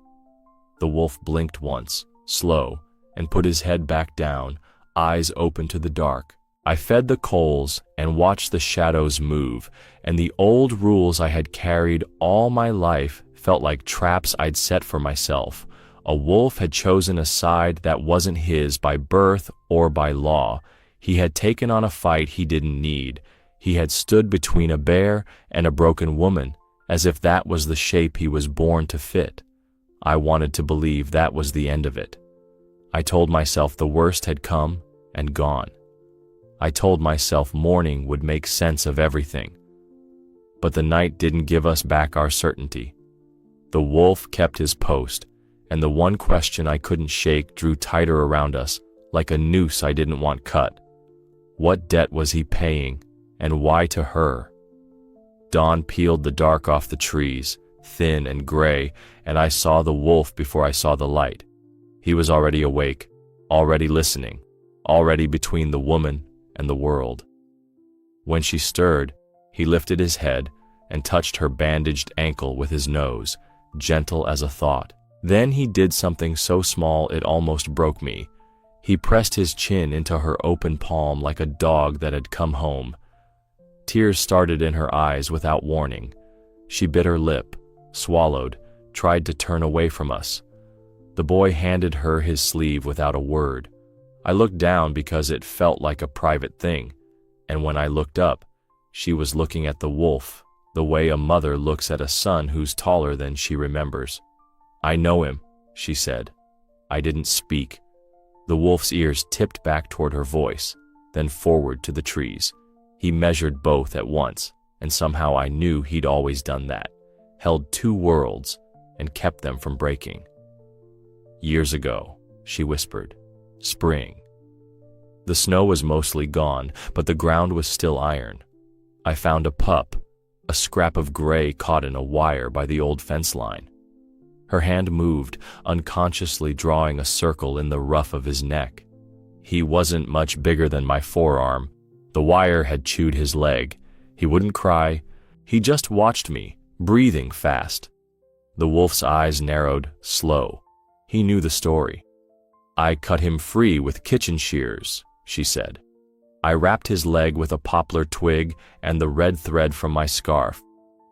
The wolf blinked once, slow, and put his head back down, eyes open to the dark. I fed the coals and watched the shadows move, and the old rules I had carried all my life felt like traps I'd set for myself. A wolf had chosen a side that wasn't his by birth or by law. He had taken on a fight he didn't need. He had stood between a bear and a broken woman, as if that was the shape he was born to fit. I wanted to believe that was the end of it. I told myself the worst had come and gone. I told myself morning would make sense of everything. But the night didn't give us back our certainty. The wolf kept his post, and the one question I couldn't shake drew tighter around us, like a noose I didn't want cut. What debt was he paying, and why to her? Dawn peeled the dark off the trees, thin and gray, and I saw the wolf before I saw the light. He was already awake, already listening, already between the woman and the world. When she stirred, he lifted his head and touched her bandaged ankle with his nose, gentle as a thought. Then he did something so small it almost broke me. He pressed his chin into her open palm like a dog that had come home. Tears started in her eyes without warning. She bit her lip, swallowed, tried to turn away from us. The boy handed her his sleeve without a word. I looked down because it felt like a private thing, and when I looked up, she was looking at the wolf, the way a mother looks at a son who's taller than she remembers. "I know him," she said. I didn't speak. The wolf's ears tipped back toward her voice, then forward to the trees. He measured both at once, and somehow I knew he'd always done that, held two worlds, and kept them from breaking. "Years ago," she whispered. "Spring." The snow was mostly gone, but the ground was still iron. I found a pup, a scrap of gray caught in a wire by the old fence line. Her hand moved, unconsciously drawing a circle in the ruff of his neck. He wasn't much bigger than my forearm. The wire had chewed his leg. He wouldn't cry. He just watched me, breathing fast. The wolf's eyes narrowed, slow. He knew the story. "I cut him free with kitchen shears," she said. "I wrapped his leg with a poplar twig and the red thread from my scarf.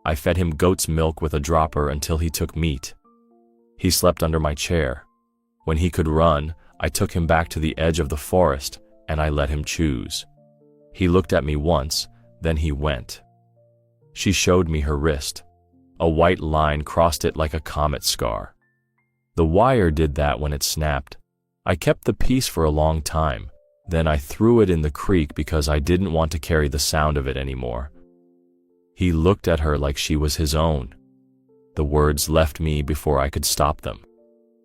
I fed him goat's milk with a dropper until he took meat. He slept under my chair. When he could run, I took him back to the edge of the forest, and I let him choose. He looked at me once, then he went." She showed me her wrist. A white line crossed it like a comet scar. The wire did that when it snapped. I kept the piece for a long time. Then I threw it in the creek because I didn't want to carry the sound of it anymore. He looked at her like she was his own. The words left me before I could stop them.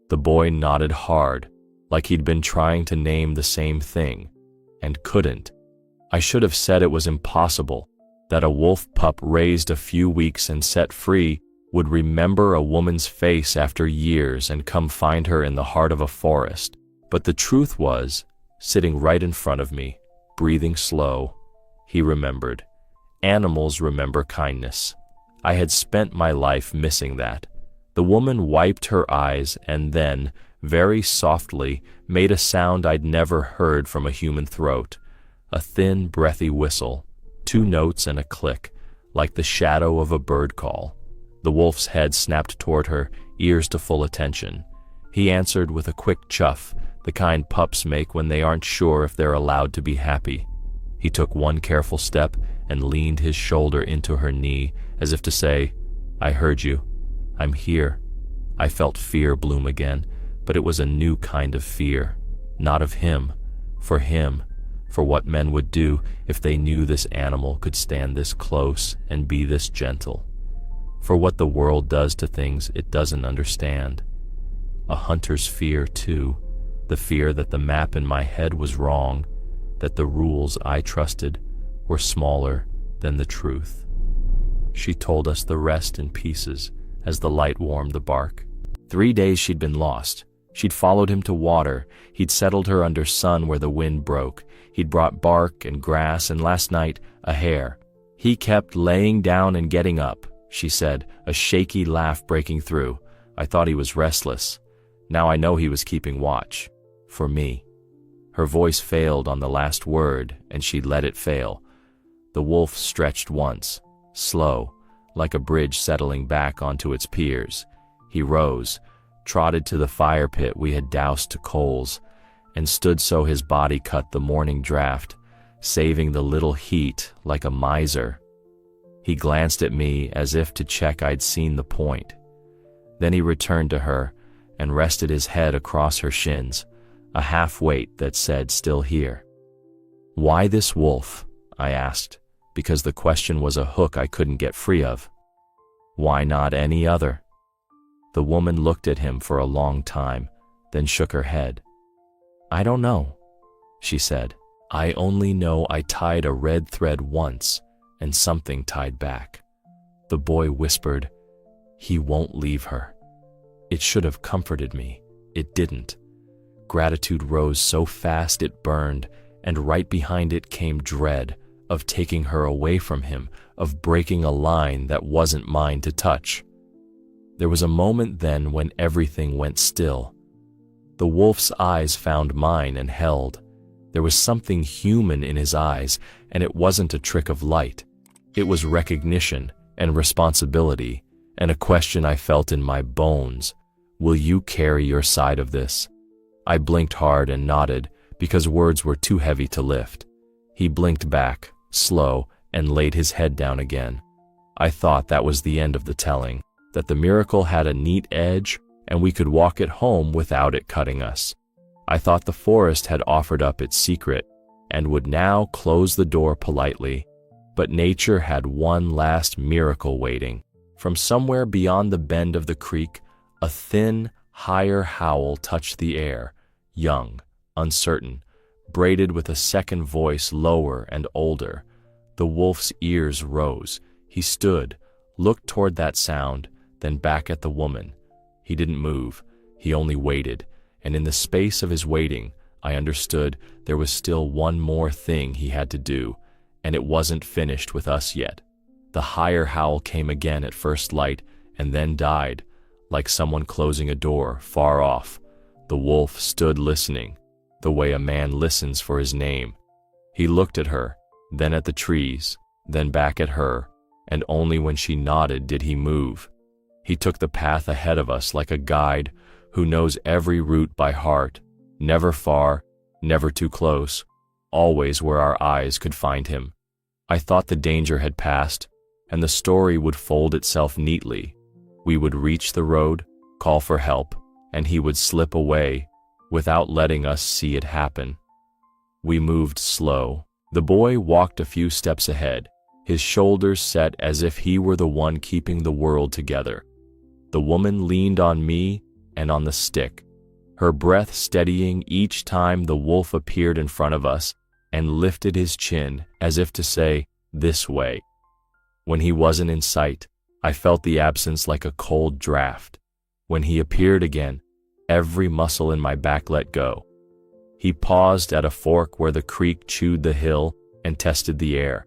The boy nodded hard, like he'd been trying to name the same thing, and couldn't. I should have said it was impossible, that a wolf pup raised a few weeks and set free would remember a woman's face after years and come find her in the heart of a forest. But the truth was, sitting right in front of me, breathing slow, he remembered. Animals remember kindness. I had spent my life missing that. The woman wiped her eyes and then, very softly, made a sound I'd never heard from a human throat. A thin, breathy whistle, 2 notes and a click, like the shadow of a bird call. The wolf's head snapped toward her, ears to full attention. He answered with a quick chuff, the kind pups make when they aren't sure if they're allowed to be happy. He took one careful step and leaned his shoulder into her knee, as if to say, "I heard you. I'm here." I felt fear bloom again, but it was a new kind of fear. Not of him, for what men would do if they knew this animal could stand this close and be this gentle. For what the world does to things it doesn't understand. A hunter's fear, too, the fear that the map in my head was wrong, that the rules I trusted were smaller than the truth. She told us the rest in pieces as the light warmed the bark. 3 days she'd been lost. She'd followed him to water. He'd settled her under sun where the wind broke. He'd brought bark and grass, and last night, a hare. He kept laying down and getting up, she said, a shaky laugh breaking through. I thought he was restless. Now I know he was keeping watch. For me. Her voice failed on the last word, and she let it fail. The wolf stretched once, slow, like a bridge settling back onto its piers. He rose, trotted to the fire pit we had doused to coals, and stood so his body cut the morning draft, saving the little heat like a miser. He glanced at me as if to check I'd seen the point. Then he returned to her and rested his head across her shins, a half-weight that said, "Still here." "Why this wolf?" I asked, because the question was a hook I couldn't get free of. "Why not any other?" The woman looked at him for a long time, then shook her head. "I don't know," she said. "I only know I tied a red thread once, and something tied back." The boy whispered, "He won't leave her." It should have comforted me. It didn't. Gratitude rose so fast it burned, and right behind it came dread of taking her away from him, of breaking a line that wasn't mine to touch. There was a moment then when everything went still. The wolf's eyes found mine and held. There was something human in his eyes, and it wasn't a trick of light. It was recognition and responsibility, and a question I felt in my bones. Will you carry your side of this? I blinked hard and nodded, because words were too heavy to lift. He blinked back, slow, and laid his head down again. I thought that was the end of the telling, that the miracle had a neat edge, and we could walk it home without it cutting us. I thought the forest had offered up its secret, and would now close the door politely. But nature had one last miracle waiting. From somewhere beyond the bend of the creek, a thin, higher howl touched the air, young, uncertain, braided with a second voice lower and older. The wolf's ears rose. He stood, looked toward that sound, then back at the woman. He didn't move. He only waited, and in the space of his waiting, I understood there was still one more thing he had to do, and it wasn't finished with us yet. The higher howl came again at first light and then died, like someone closing a door far off. The wolf stood listening, the way a man listens for his name. He looked at her, then at the trees, then back at her, and only when she nodded did he move. He took the path ahead of us like a guide who knows every route by heart, never far, never too close, always where our eyes could find him. I thought the danger had passed, and the story would fold itself neatly. We would reach the road, call for help, and he would slip away without letting us see it happen. We moved slow. The boy walked a few steps ahead, his shoulders set as if he were the one keeping the world together. The woman leaned on me and on the stick, her breath steadying each time the wolf appeared in front of us and lifted his chin as if to say, "This way." When he wasn't in sight, I felt the absence like a cold draft. When he appeared again, every muscle in my back let go. He paused at a fork where the creek chewed the hill and tested the air.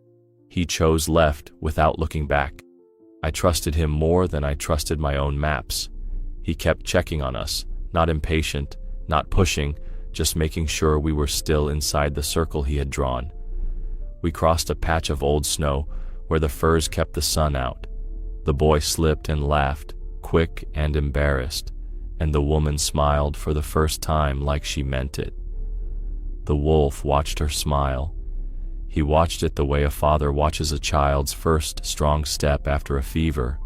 He chose left without looking back. I trusted him more than I trusted my own maps. He kept checking on us, not impatient, not pushing, just making sure we were still inside the circle he had drawn. We crossed a patch of old snow where the firs kept the sun out. The boy slipped and laughed, quick and embarrassed, and the woman smiled for the first time like she meant it. The wolf watched her smile. He watched it the way a father watches a child's first strong step after a fever.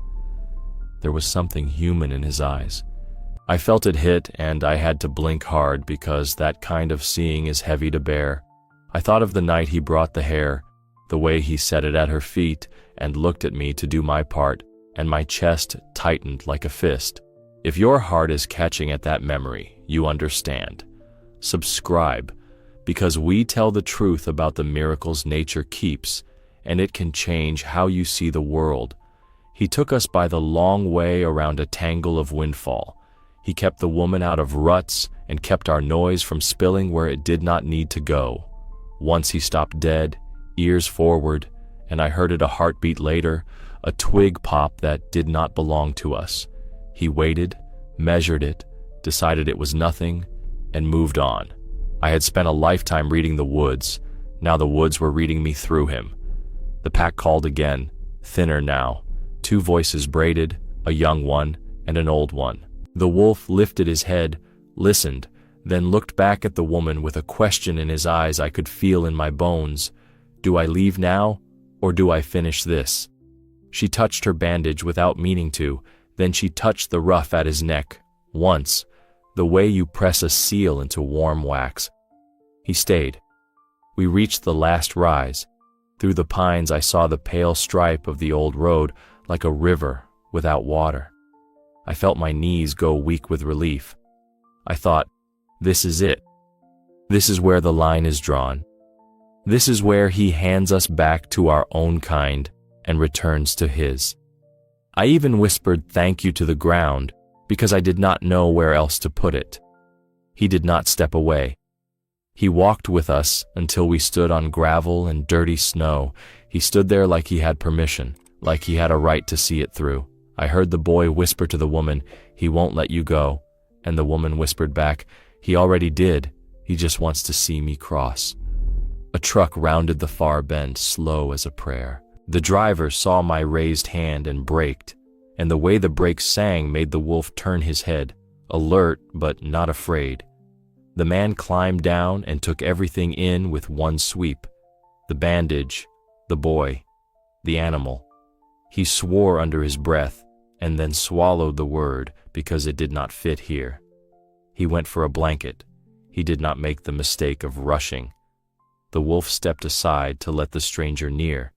There was something human in his eyes. I felt it hit, and I had to blink hard because that kind of seeing is heavy to bear. I thought of the night he brought the hare, the way he set it at her feet and looked at me to do my part, and my chest tightened like a fist. If your heart is catching at that memory, you understand. Subscribe, because we tell the truth about the miracles nature keeps, and it can change how you see the world. He took us by the long way around a tangle of windfall. He kept the woman out of ruts and kept our noise from spilling where it did not need to go. Once he stopped dead, ears forward, and I heard it a heartbeat later, a twig pop that did not belong to us. He waited, measured it, decided it was nothing, and moved on. I had spent a lifetime reading the woods. Now the woods were reading me through him. The pack called again, thinner now. 2 voices braided, a young one and an old one. The wolf lifted his head, listened, then looked back at the woman with a question in his eyes I could feel in my bones. Do I leave now, or do I finish this? She touched her bandage without meaning to, then she touched the ruff at his neck, once, the way you press a seal into warm wax. He stayed. We reached the last rise. Through the pines I saw the pale stripe of the old road like a river without water. I felt my knees go weak with relief. I thought, this is it. This is where the line is drawn. This is where he hands us back to our own kind and returns to his. I even whispered thank you to the ground because I did not know where else to put it. He did not step away. He walked with us until we stood on gravel and dirty snow. He stood there like he had permission, like he had a right to see it through. I heard the boy whisper to the woman, "He won't let you go." And the woman whispered back, "He already did. He just wants to see me cross." A truck rounded the far bend, slow as a prayer. The driver saw my raised hand and braked, and the way the brakes sang made the wolf turn his head, alert but not afraid. The man climbed down and took everything in with one sweep. The bandage, the boy, the animal. He swore under his breath and then swallowed the word because it did not fit here. He went for a blanket. He did not make the mistake of rushing. The wolf stepped aside to let the stranger near.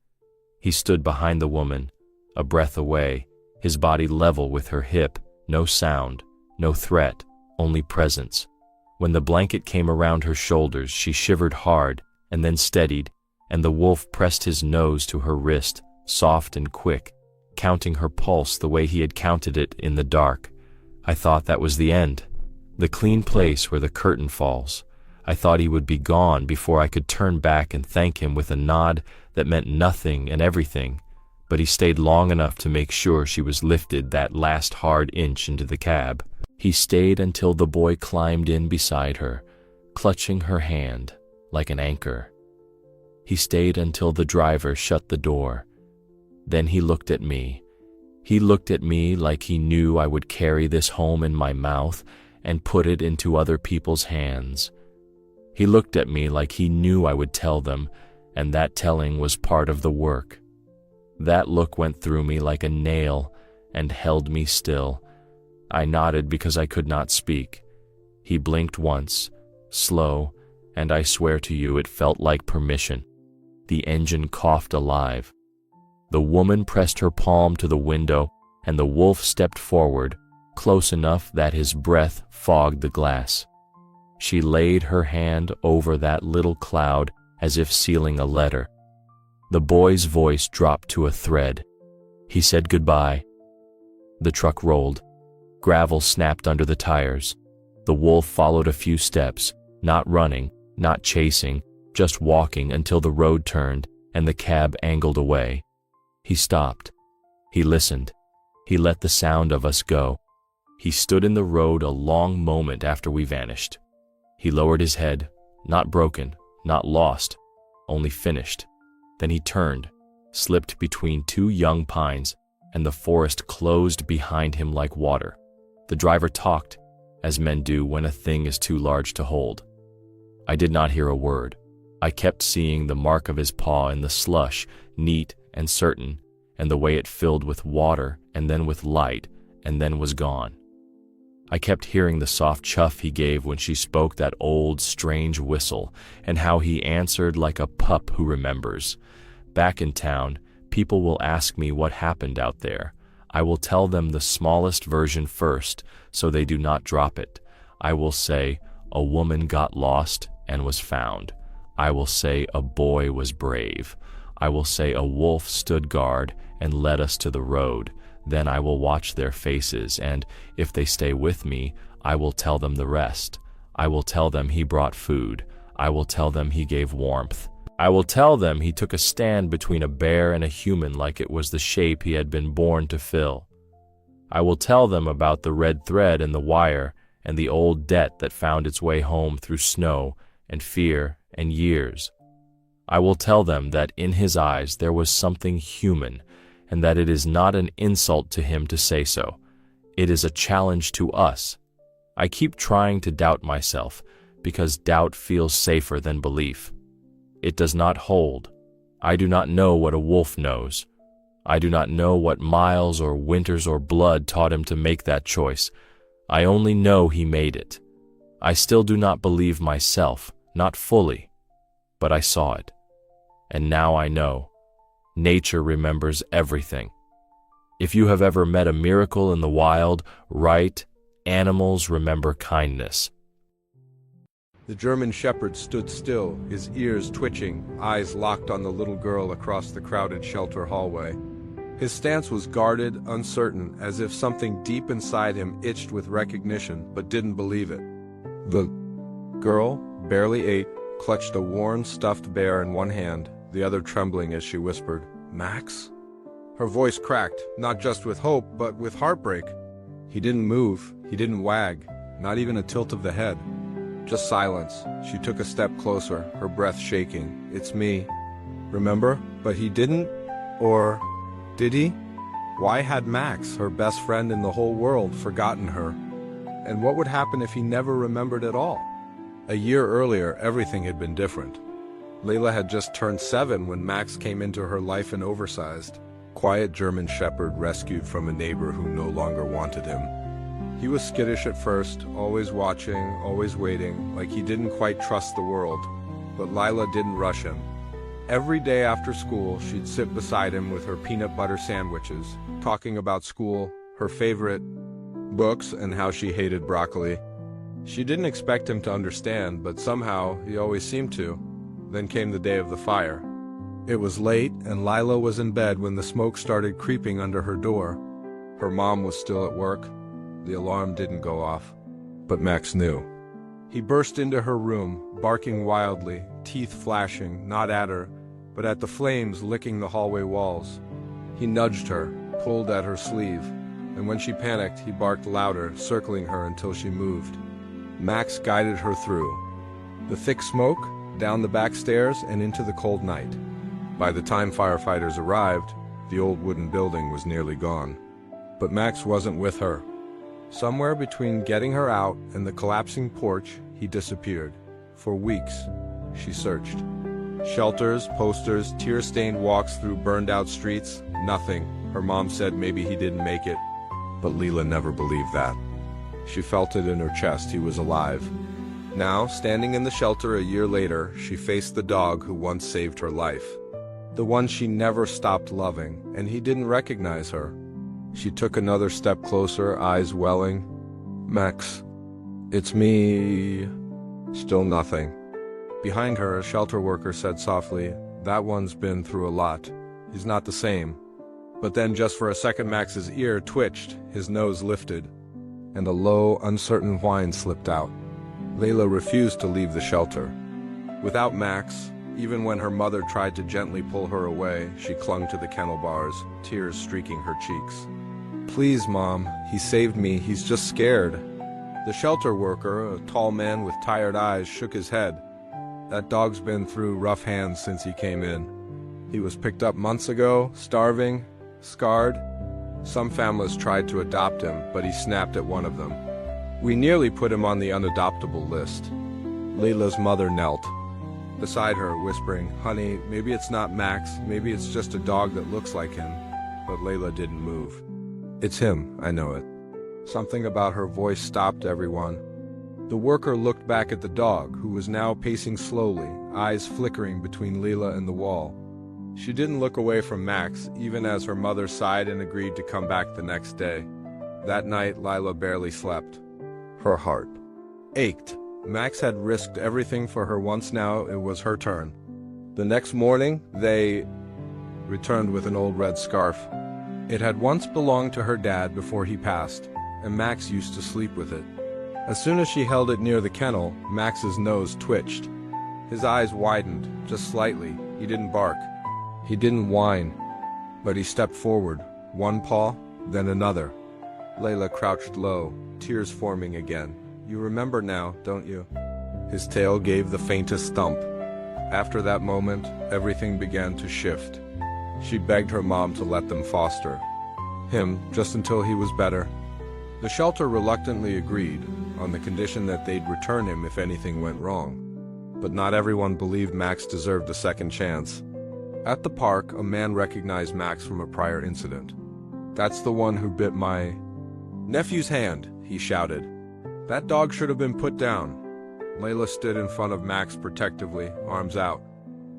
He stood behind the woman, a breath away, his body level with her hip, no sound, no threat, only presence. When the blanket came around her shoulders, she shivered hard and then steadied, and the wolf pressed his nose to her wrist, soft and quick, counting her pulse the way he had counted it in the dark. I thought that was the end, the clean place where the curtain falls. I thought he would be gone before I could turn back and thank him with a nod that meant nothing and everything, but he stayed long enough to make sure she was lifted that last hard inch into the cab. He stayed until the boy climbed in beside her, clutching her hand like an anchor. He stayed until the driver shut the door. Then he looked at me. He looked at me like he knew I would carry this home in my mouth and put it into other people's hands. He looked at me like he knew I would tell them, and that telling was part of the work. That look went through me like a nail and held me still. I nodded because I could not speak. He blinked once, slow, and I swear to you it felt like permission. The engine coughed alive. The woman pressed her palm to the window, and the wolf stepped forward, close enough that his breath fogged the glass. She laid her hand over that little cloud as if sealing a letter. The boy's voice dropped to a thread. He said goodbye. The truck rolled. Gravel snapped under the tires. The wolf followed a few steps, not running, not chasing, just walking until the road turned and the cab angled away. He stopped. He listened. He let the sound of us go. He stood in the road a long moment after we vanished. He lowered his head, not broken, not lost, only finished. Then he turned, slipped between two young pines, and the forest closed behind him like water. The driver talked, as men do when a thing is too large to hold. I did not hear a word. I kept seeing the mark of his paw in the slush, neat and certain, and the way it filled with water and then with light and then was gone. I kept hearing the soft chuff he gave when she spoke that old, strange whistle, and how he answered like a pup who remembers. Back in town, people will ask me what happened out there. I will tell them the smallest version first, so they do not drop it. I will say, a woman got lost and was found. I will say a boy was brave. I will say a wolf stood guard and led us to the road. Then I will watch their faces, and if they stay with me, I will tell them the rest. I will tell them he brought food. I will tell them he gave warmth. I will tell them he took a stand between a bear and a human like it was the shape he had been born to fill. I will tell them about the red thread and the wire and the old debt that found its way home through snow and fear and years. I will tell them that in his eyes there was something human, and that it is not an insult to him to say so. It is a challenge to us. I keep trying to doubt myself because doubt feels safer than belief. It does not hold. I do not know what a wolf knows. I do not know what miles or winters or blood taught him to make that choice. I only know he made it. I still do not believe myself, not fully, but I saw it. And now I know. Nature remembers everything. If you have ever met a miracle in the wild, right, animals remember kindness. The German shepherd stood still, his ears twitching, eyes locked on the little girl across the crowded shelter hallway. His stance was guarded, uncertain, as if something deep inside him itched with recognition but didn't believe it. The girl, barely 8, clutched a worn, stuffed bear in one hand, the other trembling as she whispered, "Max?" Her voice cracked, not just with hope, but with heartbreak. He didn't move, he didn't wag, not even a tilt of the head. Just silence. She took a step closer, her breath shaking. "It's me. Remember?" But he didn't? Or did he? Why had Max, her best friend in the whole world, forgotten her? And what would happen if he never remembered at all? A year earlier, everything had been different. Layla had just turned 7 when Max came into her life an oversized, quiet German shepherd rescued from a neighbor who no longer wanted him. He was skittish at first, always watching, always waiting, like he didn't quite trust the world. But Layla didn't rush him. Every day after school, she'd sit beside him with her peanut butter sandwiches, talking about school, her favorite books, and how she hated broccoli. She didn't expect him to understand, but somehow he always seemed to. Then came the day of the fire. It was late, and Layla was in bed when the smoke started creeping under her door. Her mom was still at work. The alarm didn't go off, but Max knew. He burst into her room, barking wildly, teeth flashing, not at her, but at the flames licking the hallway walls. He nudged her, pulled at her sleeve, and when she panicked, he barked louder, circling her until she moved. Max guided her through the thick smoke, down the back stairs, and into the cold night. By the time firefighters arrived, the old wooden building was nearly gone. But Max wasn't with her. Somewhere between getting her out and the collapsing porch, he disappeared. For weeks, she searched. Shelters, posters, tear-stained walks through burned-out streets, nothing. Her mom said maybe he didn't make it, but Layla never believed that. She felt it in her chest, he was alive. Now, standing in the shelter a year later, she faced the dog who once saved her life. The one she never stopped loving, and he didn't recognize her. She took another step closer, eyes welling. "Max, it's me." Still nothing. Behind her, a shelter worker said softly, "That one's been through a lot. He's not the same." But then just for a second Max's ear twitched, his nose lifted, and a low, uncertain whine slipped out. Layla refused to leave the shelter. Without Max, even when her mother tried to gently pull her away, she clung to the kennel bars, tears streaking her cheeks. "Please, Mom, he saved me, he's just scared." The shelter worker, a tall man with tired eyes, shook his head. "That dog's been through rough hands since he came in. He was picked up months ago, starving, scarred. Some families tried to adopt him, but he snapped at one of them. We nearly put him on the unadoptable list." Layla's mother knelt beside her, whispering, "Honey, maybe it's not Max, maybe it's just a dog that looks like him." But Layla didn't move. "It's him, I know it." Something about her voice stopped everyone. The worker looked back at the dog, who was now pacing slowly, eyes flickering between Layla and the wall. She didn't look away from Max, even as her mother sighed and agreed to come back the next day. That night, Layla barely slept. Her heart ached. Max had risked everything for her once. Now it was her turn. The next morning, they returned with an old red scarf. It had once belonged to her dad before he passed, and Max used to sleep with it. As soon as she held it near the kennel, Max's nose twitched. His eyes widened, just slightly. He didn't bark. He didn't whine. But he stepped forward, one paw, then another. Layla crouched low, tears forming again. "You remember now, don't you?" His tail gave the faintest thump. After that moment, everything began to shift. She begged her mom to let them foster him just until he was better. The shelter reluctantly agreed, on the condition that they'd return him if anything went wrong. But not everyone believed Max deserved a second chance. At the park, a man recognized Max from a prior incident. "That's the one who bit my nephew's hand," he shouted. "That dog should have been put down." Layla stood in front of Max protectively, arms out.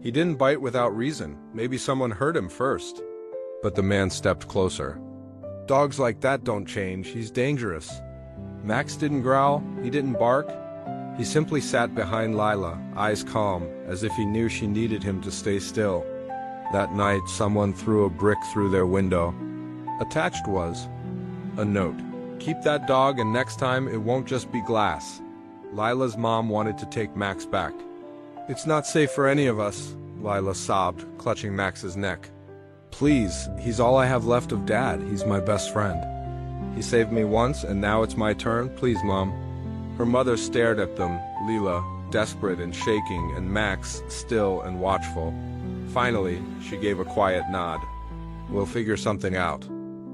"He didn't bite without reason. Maybe someone hurt him first." But the man stepped closer. "Dogs like that don't change. He's dangerous." Max didn't growl. He didn't bark. He simply sat behind Layla, eyes calm, as if he knew she needed him to stay still. That night, someone threw a brick through their window. Attached was a note. "Keep that dog, and next time it won't just be glass." Lila's mom wanted to take Max back. "It's not safe for any of us," Lila sobbed, clutching Max's neck. "Please, he's all I have left of Dad. He's my best friend. He saved me once, and now it's my turn. Please, Mom." Her mother stared at them, Lila, desperate and shaking, and Max, still and watchful. Finally, she gave a quiet nod. "We'll figure something out."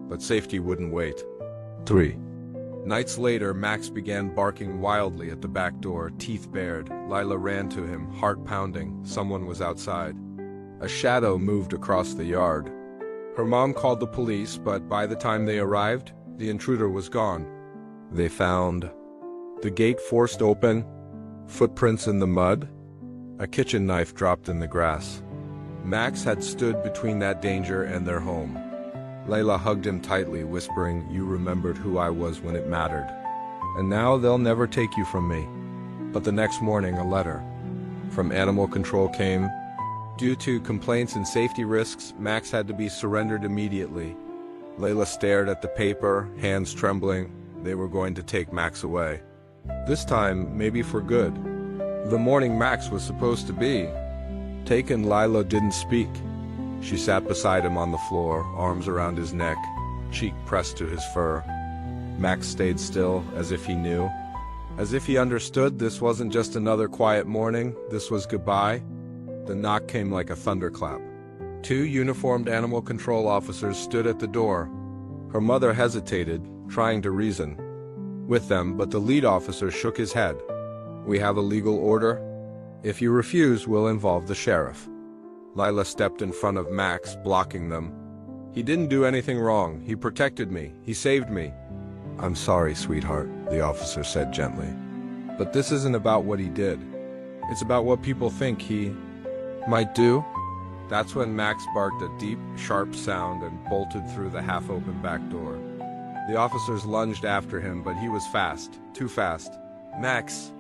But safety wouldn't wait. 3. Nights later, Max began barking wildly at the back door, teeth bared. Lila ran to him, heart pounding. Someone was outside. A shadow moved across the yard. Her mom called the police, but by the time they arrived, the intruder was gone. They found the gate forced open, footprints in the mud, a kitchen knife dropped in the grass. Max had stood between that danger and their home. Layla hugged him tightly, whispering, "You remembered who I was when it mattered. And now they'll never take you from me." But the next morning, a letter from Animal Control came. Due to complaints and safety risks, Max had to be surrendered immediately. Layla stared at the paper, hands trembling. They were going to take Max away. This time, maybe for good. The morning Max was supposed to be taken, Lila didn't speak. She sat beside him on the floor, arms around his neck, cheek pressed to his fur. Max stayed still, as if he knew. As if he understood this wasn't just another quiet morning, this was goodbye. The knock came like a thunderclap. 2 uniformed animal control officers stood at the door. Her mother hesitated, trying to reason with them, but the lead officer shook his head. "We have a legal order. If you refuse, we'll involve the sheriff." Lila stepped in front of Max, blocking them. "He didn't do anything wrong. He protected me. He saved me." "I'm sorry, sweetheart," the officer said gently. "But this isn't about what he did. It's about what people think he might do." That's when Max barked a deep, sharp sound and bolted through the half-open back door. The officers lunged after him, but he was fast, too fast. "Max!"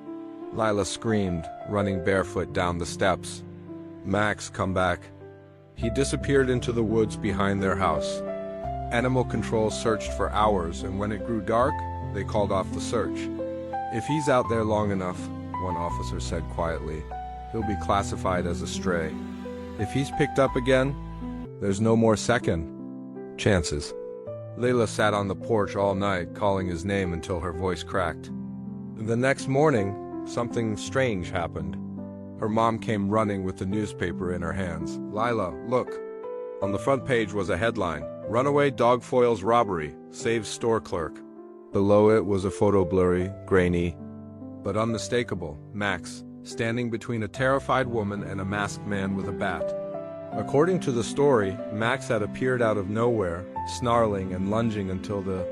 Lila screamed, running barefoot down the steps. "Max, come back." He disappeared into the woods behind their house. Animal Control searched for hours, and when it grew dark, they called off the search. "If he's out there long enough," one officer said quietly, "he'll be classified as a stray. If he's picked up again, there's no more second chances." Layla sat on the porch all night, calling his name until her voice cracked. The next morning, something strange happened. Her mom came running with the newspaper in her hands. "Lila, look." On the front page was a headline, "Runaway dog foils robbery, saves store clerk." Below it was a photo, blurry, grainy, but unmistakable. Max, standing between a terrified woman and a masked man with a bat. According to the story, Max had appeared out of nowhere, snarling and lunging until the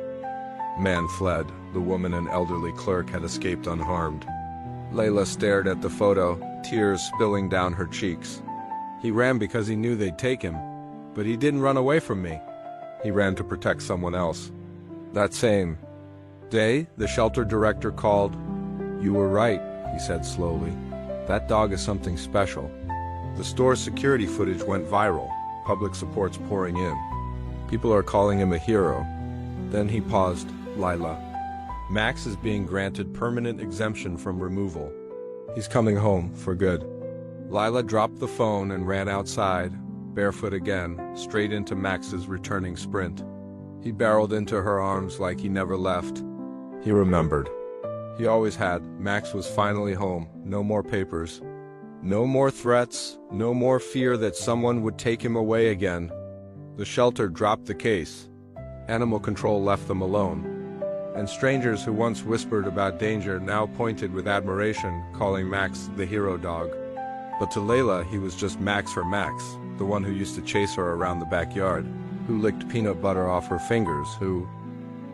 man fled. The woman and elderly clerk had escaped unharmed. Layla stared at the photo, tears spilling down her cheeks. "He ran because he knew they'd take him. But he didn't run away from me. He ran to protect someone else." That same day, the shelter director called. "You were right," he said slowly. "That dog is something special." The store's security footage went viral, public supports pouring in. People are calling him a hero. Then he paused. "Lila, Max is being granted permanent exemption from removal. He's coming home for good." Lila dropped the phone and ran outside, barefoot again, straight into Max's returning sprint. He barreled into her arms like he never left. He remembered. He always had. Max was finally home. No more papers. No more threats. No more fear that someone would take him away again. The shelter dropped the case. Animal Control left them alone. and strangers who once whispered about danger now pointed with admiration, calling Max the hero dog. But to Layla, he was just Max for Max, the one who used to chase her around the backyard, who licked peanut butter off her fingers, who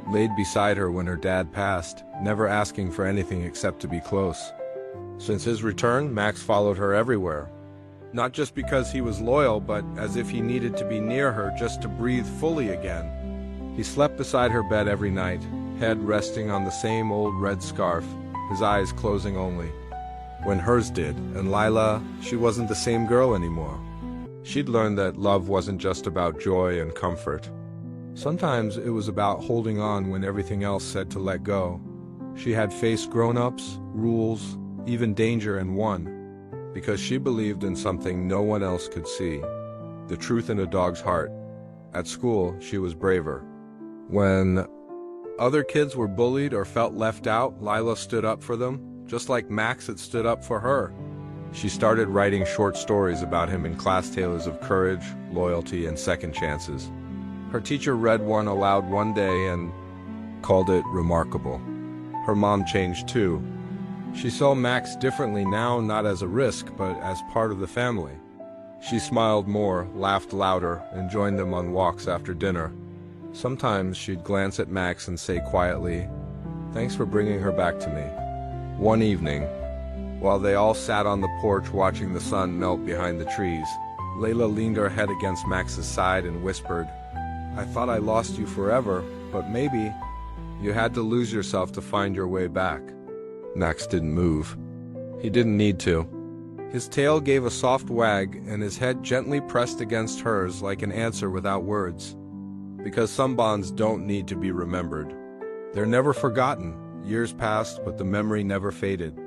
laid beside her when her dad passed, never asking for anything except to be close. Since his return, Max followed her everywhere. Not just because he was loyal, but as if he needed to be near her just to breathe fully again. He slept beside her bed every night, head resting on the same old red scarf, his eyes closing only. When hers did, and Lila, she wasn't the same girl anymore. She'd learned that love wasn't just about joy and comfort. Sometimes it was about holding on when everything else said to let go. She had faced grown-ups, rules, even danger, and won. Because she believed in something no one else could see. The truth in a dog's heart. At school, she was braver. When other kids were bullied or felt left out, Lila stood up for them, just like Max had stood up for her. She started writing short stories about him in class, tales of courage, loyalty, and second chances. Her teacher read one aloud one day and called it remarkable. Her mom changed too. She saw Max differently now, not as a risk, but as part of the family. She smiled more, laughed louder, and joined them on walks after dinner. Sometimes she'd glance at Max and say quietly, "Thanks for bringing her back to me." One evening, while they all sat on the porch watching the sun melt behind the trees, Layla leaned her head against Max's side and whispered, "I thought I lost you forever, but maybe you had to lose yourself to find your way back." Max didn't move. He didn't need to. His tail gave a soft wag, and his head gently pressed against hers like an answer without words. Because some bonds don't need to be remembered. They're never forgotten. Years passed, but the memory never faded.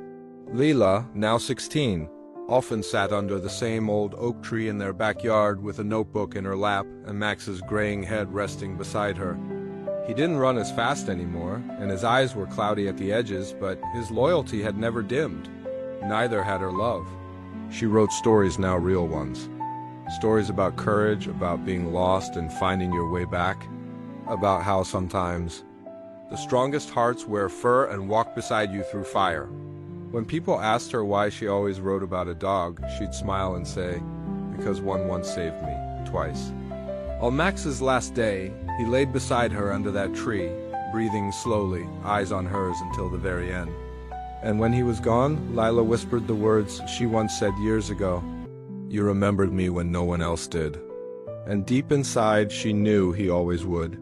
Leela, now 16, often sat under the same old oak tree in their backyard with a notebook in her lap and Max's graying head resting beside her. He didn't run as fast anymore, and his eyes were cloudy at the edges, but his loyalty had never dimmed. Neither had her love. She wrote stories, now real ones. Stories about courage, about being lost and finding your way back. About how sometimes the strongest hearts wear fur and walk beside you through fire. When people asked her why she always wrote about a dog, she'd smile and say, "Because one once saved me, twice." On Max's last day, he laid beside her under that tree, breathing slowly, eyes on hers until the very end. And when he was gone, Lila whispered the words she once said years ago, "You remembered me when no one else did." And deep inside, she knew he always would.